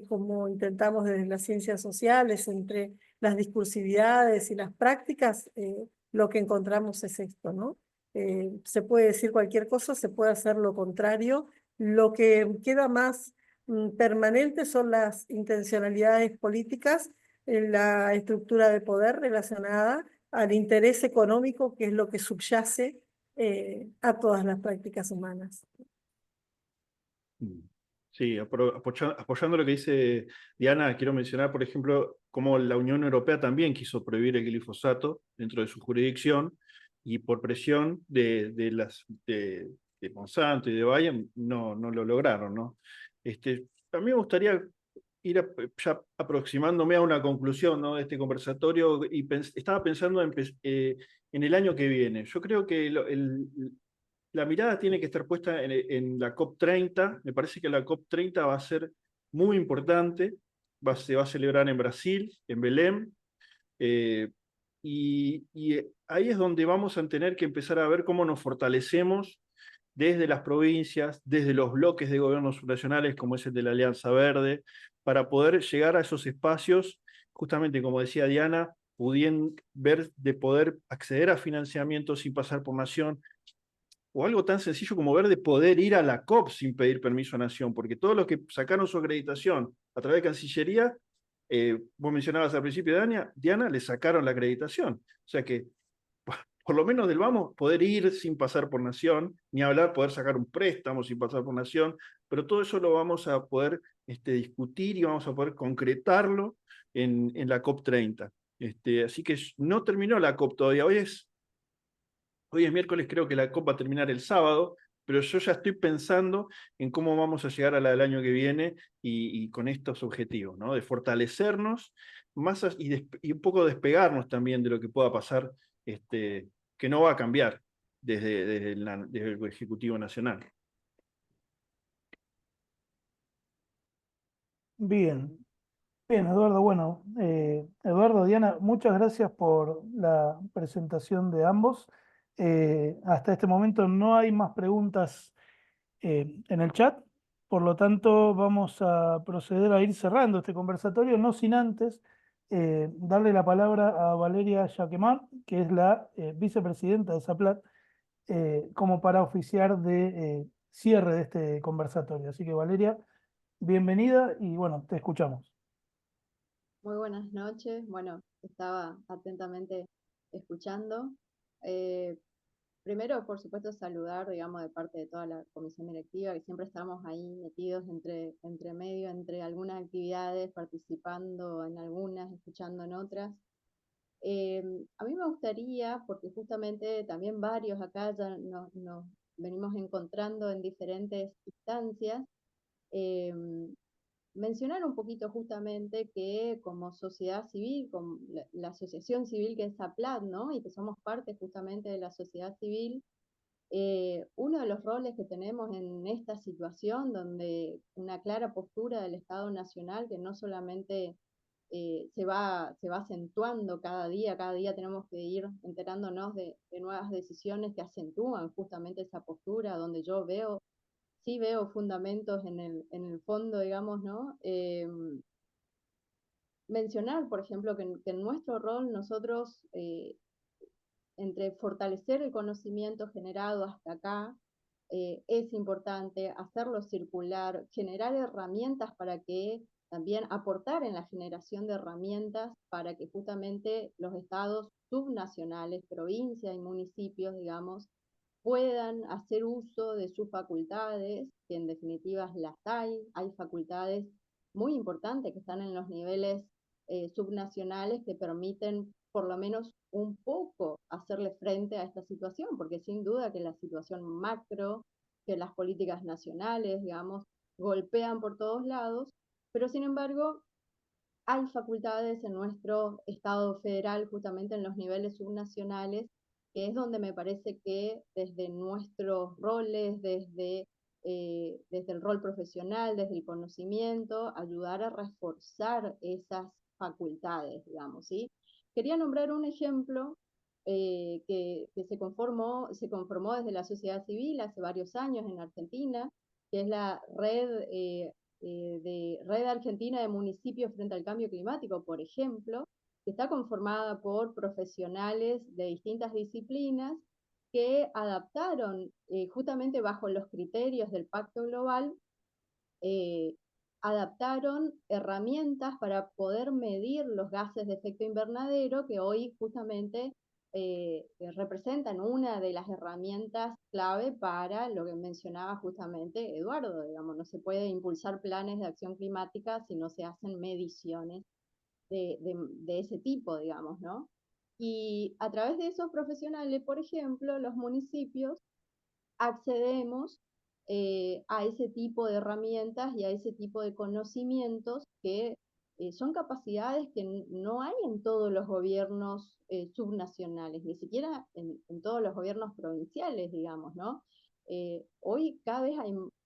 como intentamos desde las ciencias sociales, entre las discursividades y las prácticas, lo que encontramos es esto, ¿no? Se puede decir cualquier cosa, se puede hacer lo contrario. Lo que queda más permanente son las intencionalidades políticas, la estructura de poder relacionada al interés económico, que es lo que subyace a todas las prácticas humanas. Sí, apoyando lo que dice Diana, quiero mencionar, por ejemplo, cómo la Unión Europea también quiso prohibir el glifosato dentro de su jurisdicción y por presión de Monsanto y de Bayer no lo lograron, ¿no? A mí me gustaría ir ya aproximándome a una conclusión, ¿no?, de este conversatorio y estaba pensando en el año que viene. Yo creo que la mirada tiene que estar puesta en la COP30. Me parece que la COP30 va a ser muy importante. Se va a celebrar en Brasil, en Belém. Y ahí es donde vamos a tener que empezar a ver cómo nos fortalecemos desde las provincias, desde los bloques de gobiernos subnacionales, como es el de la Alianza Verde, para poder llegar a esos espacios, justamente como decía Diana, pudiendo ver de poder acceder a financiamiento sin pasar por nación, o algo tan sencillo como ver de poder ir a la COP sin pedir permiso a Nación, porque todos los que sacaron su acreditación a través de Cancillería Vos mencionabas al principio, Diana, le sacaron la acreditación. O sea que, por lo menos del vamos, poder ir sin pasar por Nación, ni hablar, poder sacar un préstamo sin pasar por Nación, pero todo eso lo vamos a poder discutir y vamos a poder concretarlo en la COP30. Así que no terminó la COP todavía. Hoy es miércoles, creo que la COP va a terminar el sábado, pero yo ya estoy pensando en cómo vamos a llegar a la del año que viene y con estos objetivos, ¿no? De fortalecernos y un poco despegarnos también de lo que pueda pasar, que no va a cambiar desde el Ejecutivo Nacional. Bien, bien, Eduardo. Bueno, Eduardo, Diana, muchas gracias por la presentación de ambos. Hasta este momento no hay más preguntas en el chat, por lo tanto vamos a proceder a ir cerrando este conversatorio, no sin antes darle la palabra a Valeria Jaquemar, que es la vicepresidenta de SAPLAT, como para oficiar de cierre de este conversatorio. Así que Valeria, bienvenida y bueno, te escuchamos. Muy buenas noches. Bueno, estaba atentamente escuchando. Eh, Primero, por supuesto, saludar, digamos, de parte de toda la comisión directiva, que siempre estamos ahí metidos entre medio, entre algunas actividades, participando en algunas, escuchando en otras. A mí me gustaría, porque justamente también varios acá ya nos venimos encontrando en diferentes instancias, eh, mencionar un poquito justamente que como sociedad civil, como la asociación civil que es SAPLAT, ¿no? Y que somos parte justamente de la sociedad civil, uno de los roles que tenemos en esta situación, donde una clara postura del Estado Nacional, que no solamente se va acentuando cada día tenemos que ir enterándonos de nuevas decisiones que acentúan justamente esa postura, donde yo sí veo fundamentos en el fondo, digamos, ¿no? Mencionar, por ejemplo, que en nuestro rol nosotros, entre fortalecer el conocimiento generado hasta acá, es importante hacerlo circular, generar herramientas para que también aportar en la generación de herramientas para que justamente los estados subnacionales, provincias y municipios, digamos, puedan hacer uso de sus facultades, que en definitiva las hay facultades muy importantes que están en los niveles subnacionales que permiten por lo menos un poco hacerle frente a esta situación, porque sin duda que la situación macro, que las políticas nacionales, digamos, golpean por todos lados, pero sin embargo hay facultades en nuestro Estado federal, justamente en los niveles subnacionales, que es donde me parece que desde nuestros roles, desde el rol profesional, desde el conocimiento, ayudar a reforzar esas facultades, digamos, ¿sí? Quería nombrar un ejemplo que se conformó desde la sociedad civil hace varios años en Argentina, que es la de Red Argentina de Municipios frente al Cambio Climático, por ejemplo, que está conformada por profesionales de distintas disciplinas que adaptaron justamente bajo los criterios del Pacto Global, eh, adaptaron herramientas para poder medir los gases de efecto invernadero que hoy justamente representan una de las herramientas clave para lo que mencionaba justamente Eduardo, digamos, no se puede impulsar planes de acción climática si no se hacen mediciones de ese tipo, digamos, ¿no? Y a través de esos profesionales, por ejemplo, los municipios accedemos a ese tipo de herramientas y a ese tipo de conocimientos que son capacidades que no hay en todos los gobiernos subnacionales, ni siquiera en todos los gobiernos provinciales, digamos, ¿no? Hoy cada vez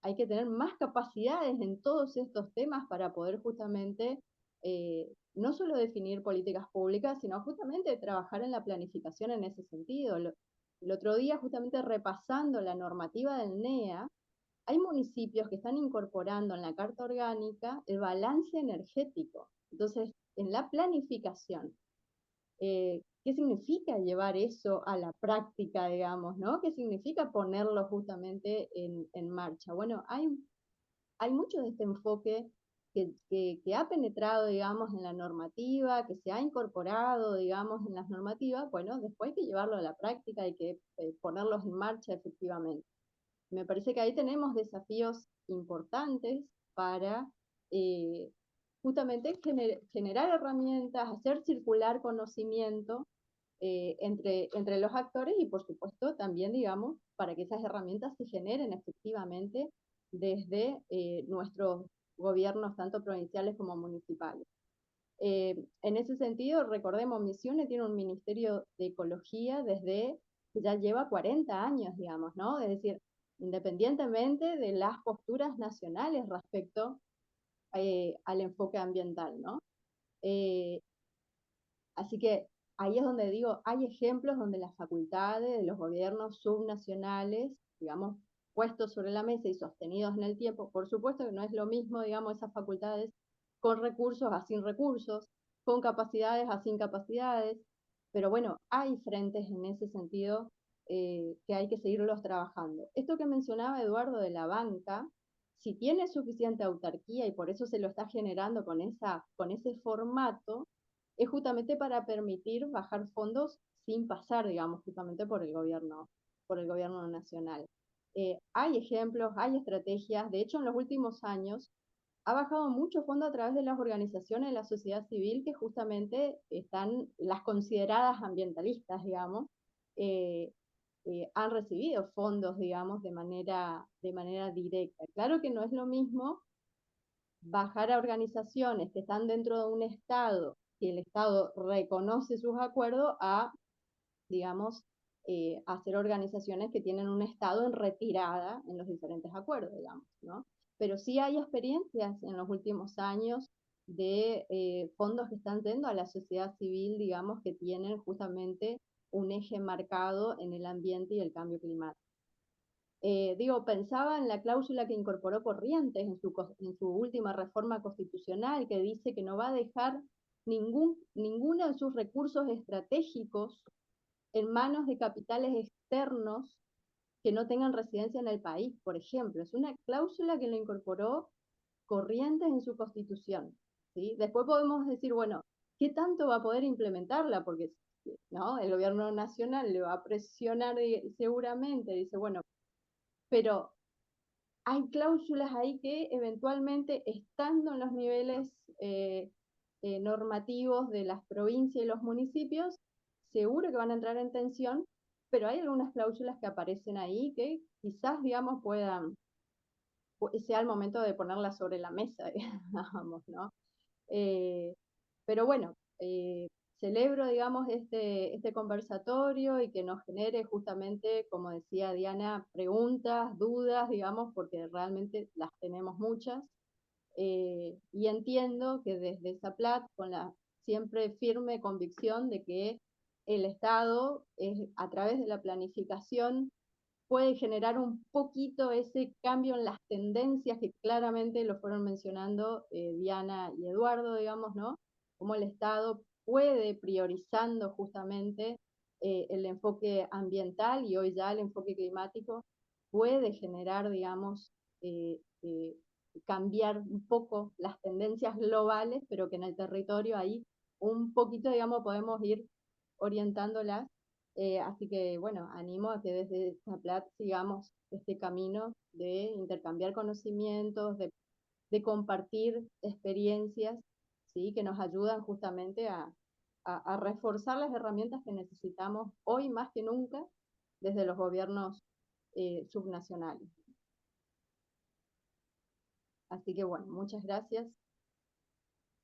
hay que tener más capacidades en todos estos temas para poder justamente no solo definir políticas públicas, sino justamente trabajar en la planificación en ese sentido. El otro día, justamente repasando la normativa del NEA, hay municipios que están incorporando en la Carta Orgánica el balance energético. Entonces, en la planificación, ¿qué significa llevar eso a la práctica, digamos, ¿no? ¿Qué significa ponerlo justamente en marcha? Bueno, hay mucho de este enfoque que ha penetrado, digamos, en la normativa, que se ha incorporado, digamos, en las normativas, bueno, después hay que llevarlo a la práctica, hay que ponerlos en marcha efectivamente. Me parece que ahí tenemos desafíos importantes para justamente generar herramientas, hacer circular conocimiento entre los actores y por supuesto también, digamos, para que esas herramientas se generen efectivamente desde nuestros gobiernos, tanto provinciales como municipales. En ese sentido, recordemos, Misiones tiene un Ministerio de Ecología desde que ya lleva 40 años, digamos, ¿no? Es decir, independientemente de las posturas nacionales respecto al enfoque ambiental, ¿no? Así que ahí es donde digo, hay ejemplos donde las facultades de los gobiernos subnacionales, digamos, puestos sobre la mesa y sostenidos en el tiempo, por supuesto que no es lo mismo, digamos, esas facultades con recursos a sin recursos, con capacidades a sin capacidades, pero bueno, hay frentes en ese sentido que hay que seguirlos trabajando. Esto que mencionaba Eduardo de la banca, si tiene suficiente autarquía y por eso se lo está generando con ese formato, es justamente para permitir bajar fondos sin pasar, digamos, justamente por el gobierno nacional. Hay ejemplos, hay estrategias, de hecho en los últimos años ha bajado mucho fondo a través de las organizaciones de la sociedad civil que justamente están, las consideradas ambientalistas, digamos, eh, han recibido fondos, digamos, de manera directa. Claro que no es lo mismo bajar a organizaciones que están dentro de un Estado, que el Estado reconoce sus acuerdos, a, digamos, hacer organizaciones que tienen un Estado en retirada en los diferentes acuerdos, digamos, ¿no? Pero sí hay experiencias en los últimos años de fondos que están yendo a la sociedad civil, digamos, que tienen justamente un eje marcado en el ambiente y el cambio climático. Pensaba en la cláusula que incorporó Corrientes en su última reforma constitucional, que dice que no va a dejar ninguno de sus recursos estratégicos en manos de capitales externos que no tengan residencia en el país, por ejemplo. Es una cláusula que lo incorporó Corrientes en su constitución, ¿sí? Después podemos decir, bueno, ¿qué tanto va a poder implementarla? Porque ¿no? El gobierno nacional le va a presionar seguramente, dice, bueno, pero hay cláusulas ahí que eventualmente, estando en los niveles normativos de las provincias y los municipios, seguro que van a entrar en tensión, pero hay algunas cláusulas que aparecen ahí que quizás, digamos, sea el momento de ponerlas sobre la mesa, digamos, ¿no? Pero bueno, celebro, digamos, este conversatorio y que nos genere justamente, como decía Diana, preguntas, dudas, digamos, porque realmente las tenemos muchas. Y entiendo que desde Saplat, con la siempre firme convicción de que el Estado, a través de la planificación, puede generar un poquito ese cambio en las tendencias que claramente lo fueron mencionando Diana y Eduardo, digamos, ¿no? Cómo el Estado puede, priorizando justamente el enfoque ambiental y hoy ya el enfoque climático, puede generar, digamos, cambiar un poco las tendencias globales, pero que en el territorio ahí un poquito, digamos, podemos ir orientándolas. Así que, bueno, animo a que desde Saplat sigamos este camino de intercambiar conocimientos, de compartir experiencias, ¿sí? Que nos ayudan justamente a reforzar las herramientas que necesitamos hoy más que nunca desde los gobiernos subnacionales. Así que, bueno, muchas gracias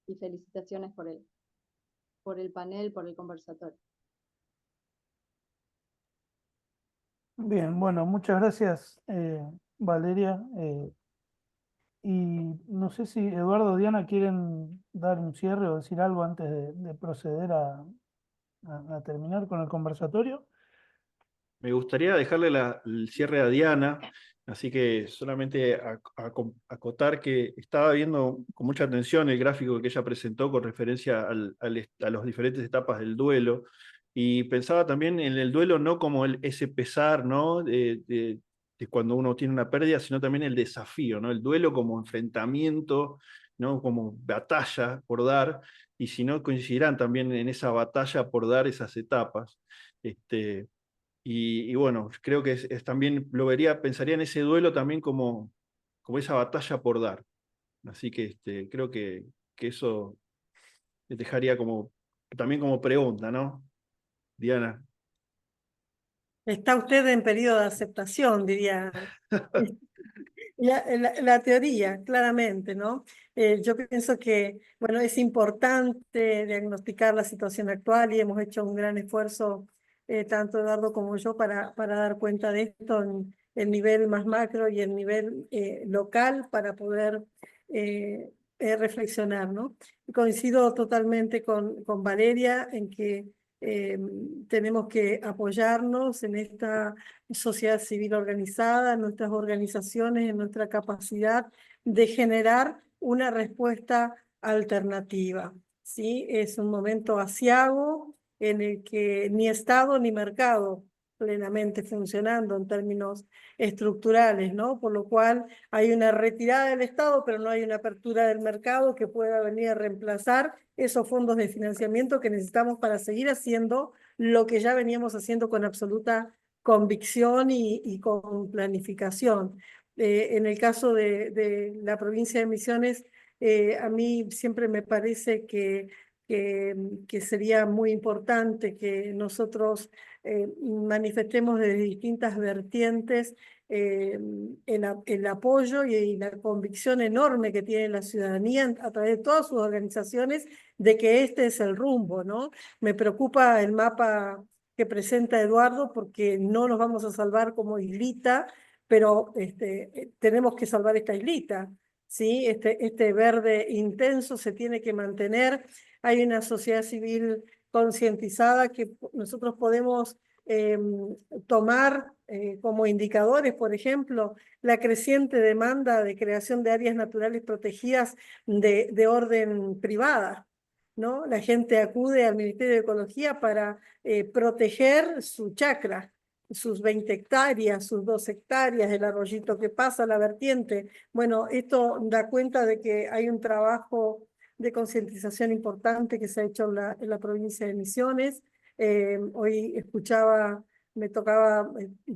y felicitaciones por el panel, por el conversatorio. Bien, bueno, muchas gracias, Valeria. Y no sé si Eduardo o Diana quieren dar un cierre o decir algo antes de proceder a terminar con el conversatorio. Me gustaría dejarle el cierre a Diana, así que solamente acotar que estaba viendo con mucha atención el gráfico que ella presentó con referencia a las diferentes etapas del duelo, y pensaba también en el duelo no como ese pesar, ¿no? de cuando uno tiene una pérdida, sino también el desafío, ¿no? El duelo como enfrentamiento ¿no? Como batalla por dar, y si no coincidirán también en esa batalla por dar esas etapas. Y bueno, creo que también lo vería, pensaría en ese duelo también como esa batalla por dar. Así que creo que eso me dejaría también como pregunta, ¿no? Diana. Está usted en periodo de aceptación, diría. La teoría, claramente, ¿no? Yo pienso que, bueno, es importante diagnosticar la situación actual y hemos hecho un gran esfuerzo, tanto Eduardo como yo, para dar cuenta de esto en el nivel más macro y el nivel local para poder reflexionar, ¿no? Coincido totalmente con Valeria en que eh, tenemos que apoyarnos en esta sociedad civil organizada, en nuestras organizaciones, en nuestra capacidad de generar una respuesta alternativa. ¿Sí? Es un momento aciago en el que ni Estado ni mercado plenamente funcionando en términos estructurales, ¿no? Por lo cual hay una retirada del Estado, pero no hay una apertura del mercado que pueda venir a reemplazar esos fondos de financiamiento que necesitamos para seguir haciendo lo que ya veníamos haciendo con absoluta convicción y con planificación. En el caso de la provincia de Misiones, a mí siempre me parece que sería muy importante que nosotros manifestemos desde distintas vertientes el apoyo y la convicción enorme que tiene la ciudadanía a través de todas sus organizaciones de que este es el rumbo, ¿no? Me preocupa el mapa que presenta Eduardo porque no nos vamos a salvar como islita, pero tenemos que salvar esta islita, ¿sí? Este verde intenso se tiene que mantener. Hay una sociedad civil concientizada que nosotros podemos tomar como indicadores, por ejemplo, la creciente demanda de creación de áreas naturales protegidas de orden privada, ¿no? La gente acude al Ministerio de Ecología para proteger su chacra, sus 20 hectáreas, sus 2 hectáreas, el arroyito que pasa, la vertiente. Bueno, esto da cuenta de que hay un trabajo de concientización importante que se ha hecho en la provincia de Misiones. Hoy escuchaba, me tocaba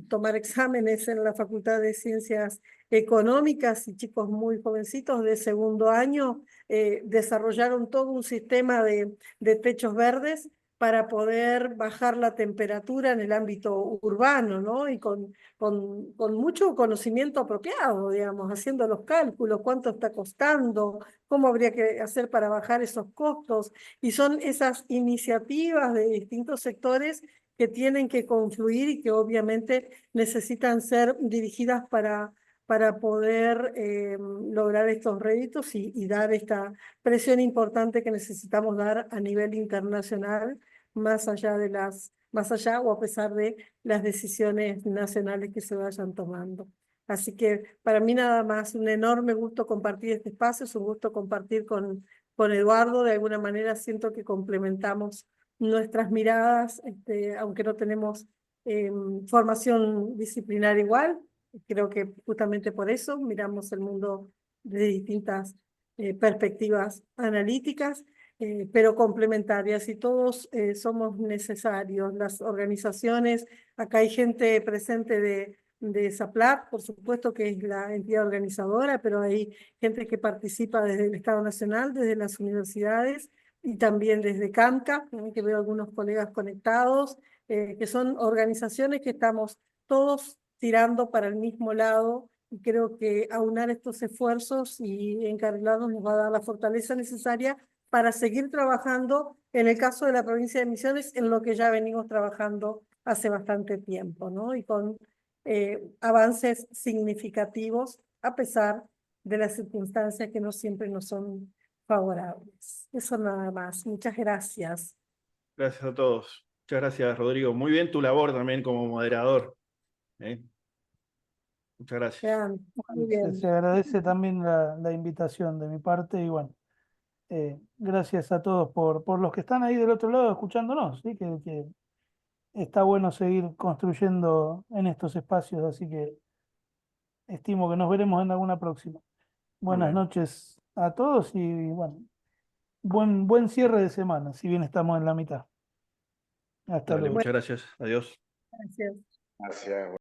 tomar exámenes en la Facultad de Ciencias Económicas y chicos muy jovencitos de segundo año desarrollaron todo un sistema de techos verdes para poder bajar la temperatura en el ámbito urbano, ¿no? Y con mucho conocimiento apropiado, digamos, haciendo los cálculos, cuánto está costando, cómo habría que hacer para bajar esos costos. Y son esas iniciativas de distintos sectores que tienen que confluir y que obviamente necesitan ser dirigidas para poder lograr estos réditos y dar esta presión importante que necesitamos dar a nivel internacional, más allá o a pesar de las decisiones nacionales que se vayan tomando. Así que para mí nada más, un enorme gusto compartir este espacio, es un gusto compartir con Eduardo, de alguna manera siento que complementamos nuestras miradas, aunque no tenemos formación disciplinar igual, creo que justamente por eso miramos el mundo de distintas perspectivas analíticas, pero complementarias y todos somos necesarios. Las organizaciones, acá hay gente presente de SAPLAT, por supuesto que es la entidad organizadora, pero hay gente que participa desde el Estado Nacional, desde las universidades y también desde CAMCA, que veo algunos colegas conectados, que son organizaciones que estamos todos tirando para el mismo lado y creo que aunar estos esfuerzos y encarrilarnos nos va a dar la fortaleza necesaria para seguir trabajando, en el caso de la provincia de Misiones, en lo que ya venimos trabajando hace bastante tiempo, ¿no? Y con avances significativos a pesar de las circunstancias que no siempre nos son favorables. Eso nada más. Muchas gracias. Gracias a todos. Muchas gracias, Rodrigo. Muy bien tu labor también como moderador. Muchas gracias. Vean, muy bien. Se agradece también la invitación de mi parte y bueno, gracias a todos por los que están ahí del otro lado escuchándonos, ¿sí? Que está bueno seguir construyendo en estos espacios, así que estimo que nos veremos en alguna próxima. Muy Buenas bien. noches a todos y bueno, buen cierre de semana, si bien estamos en la mitad. Hasta Dale, luego. muchas gracias. Adiós. Gracias. Gracias.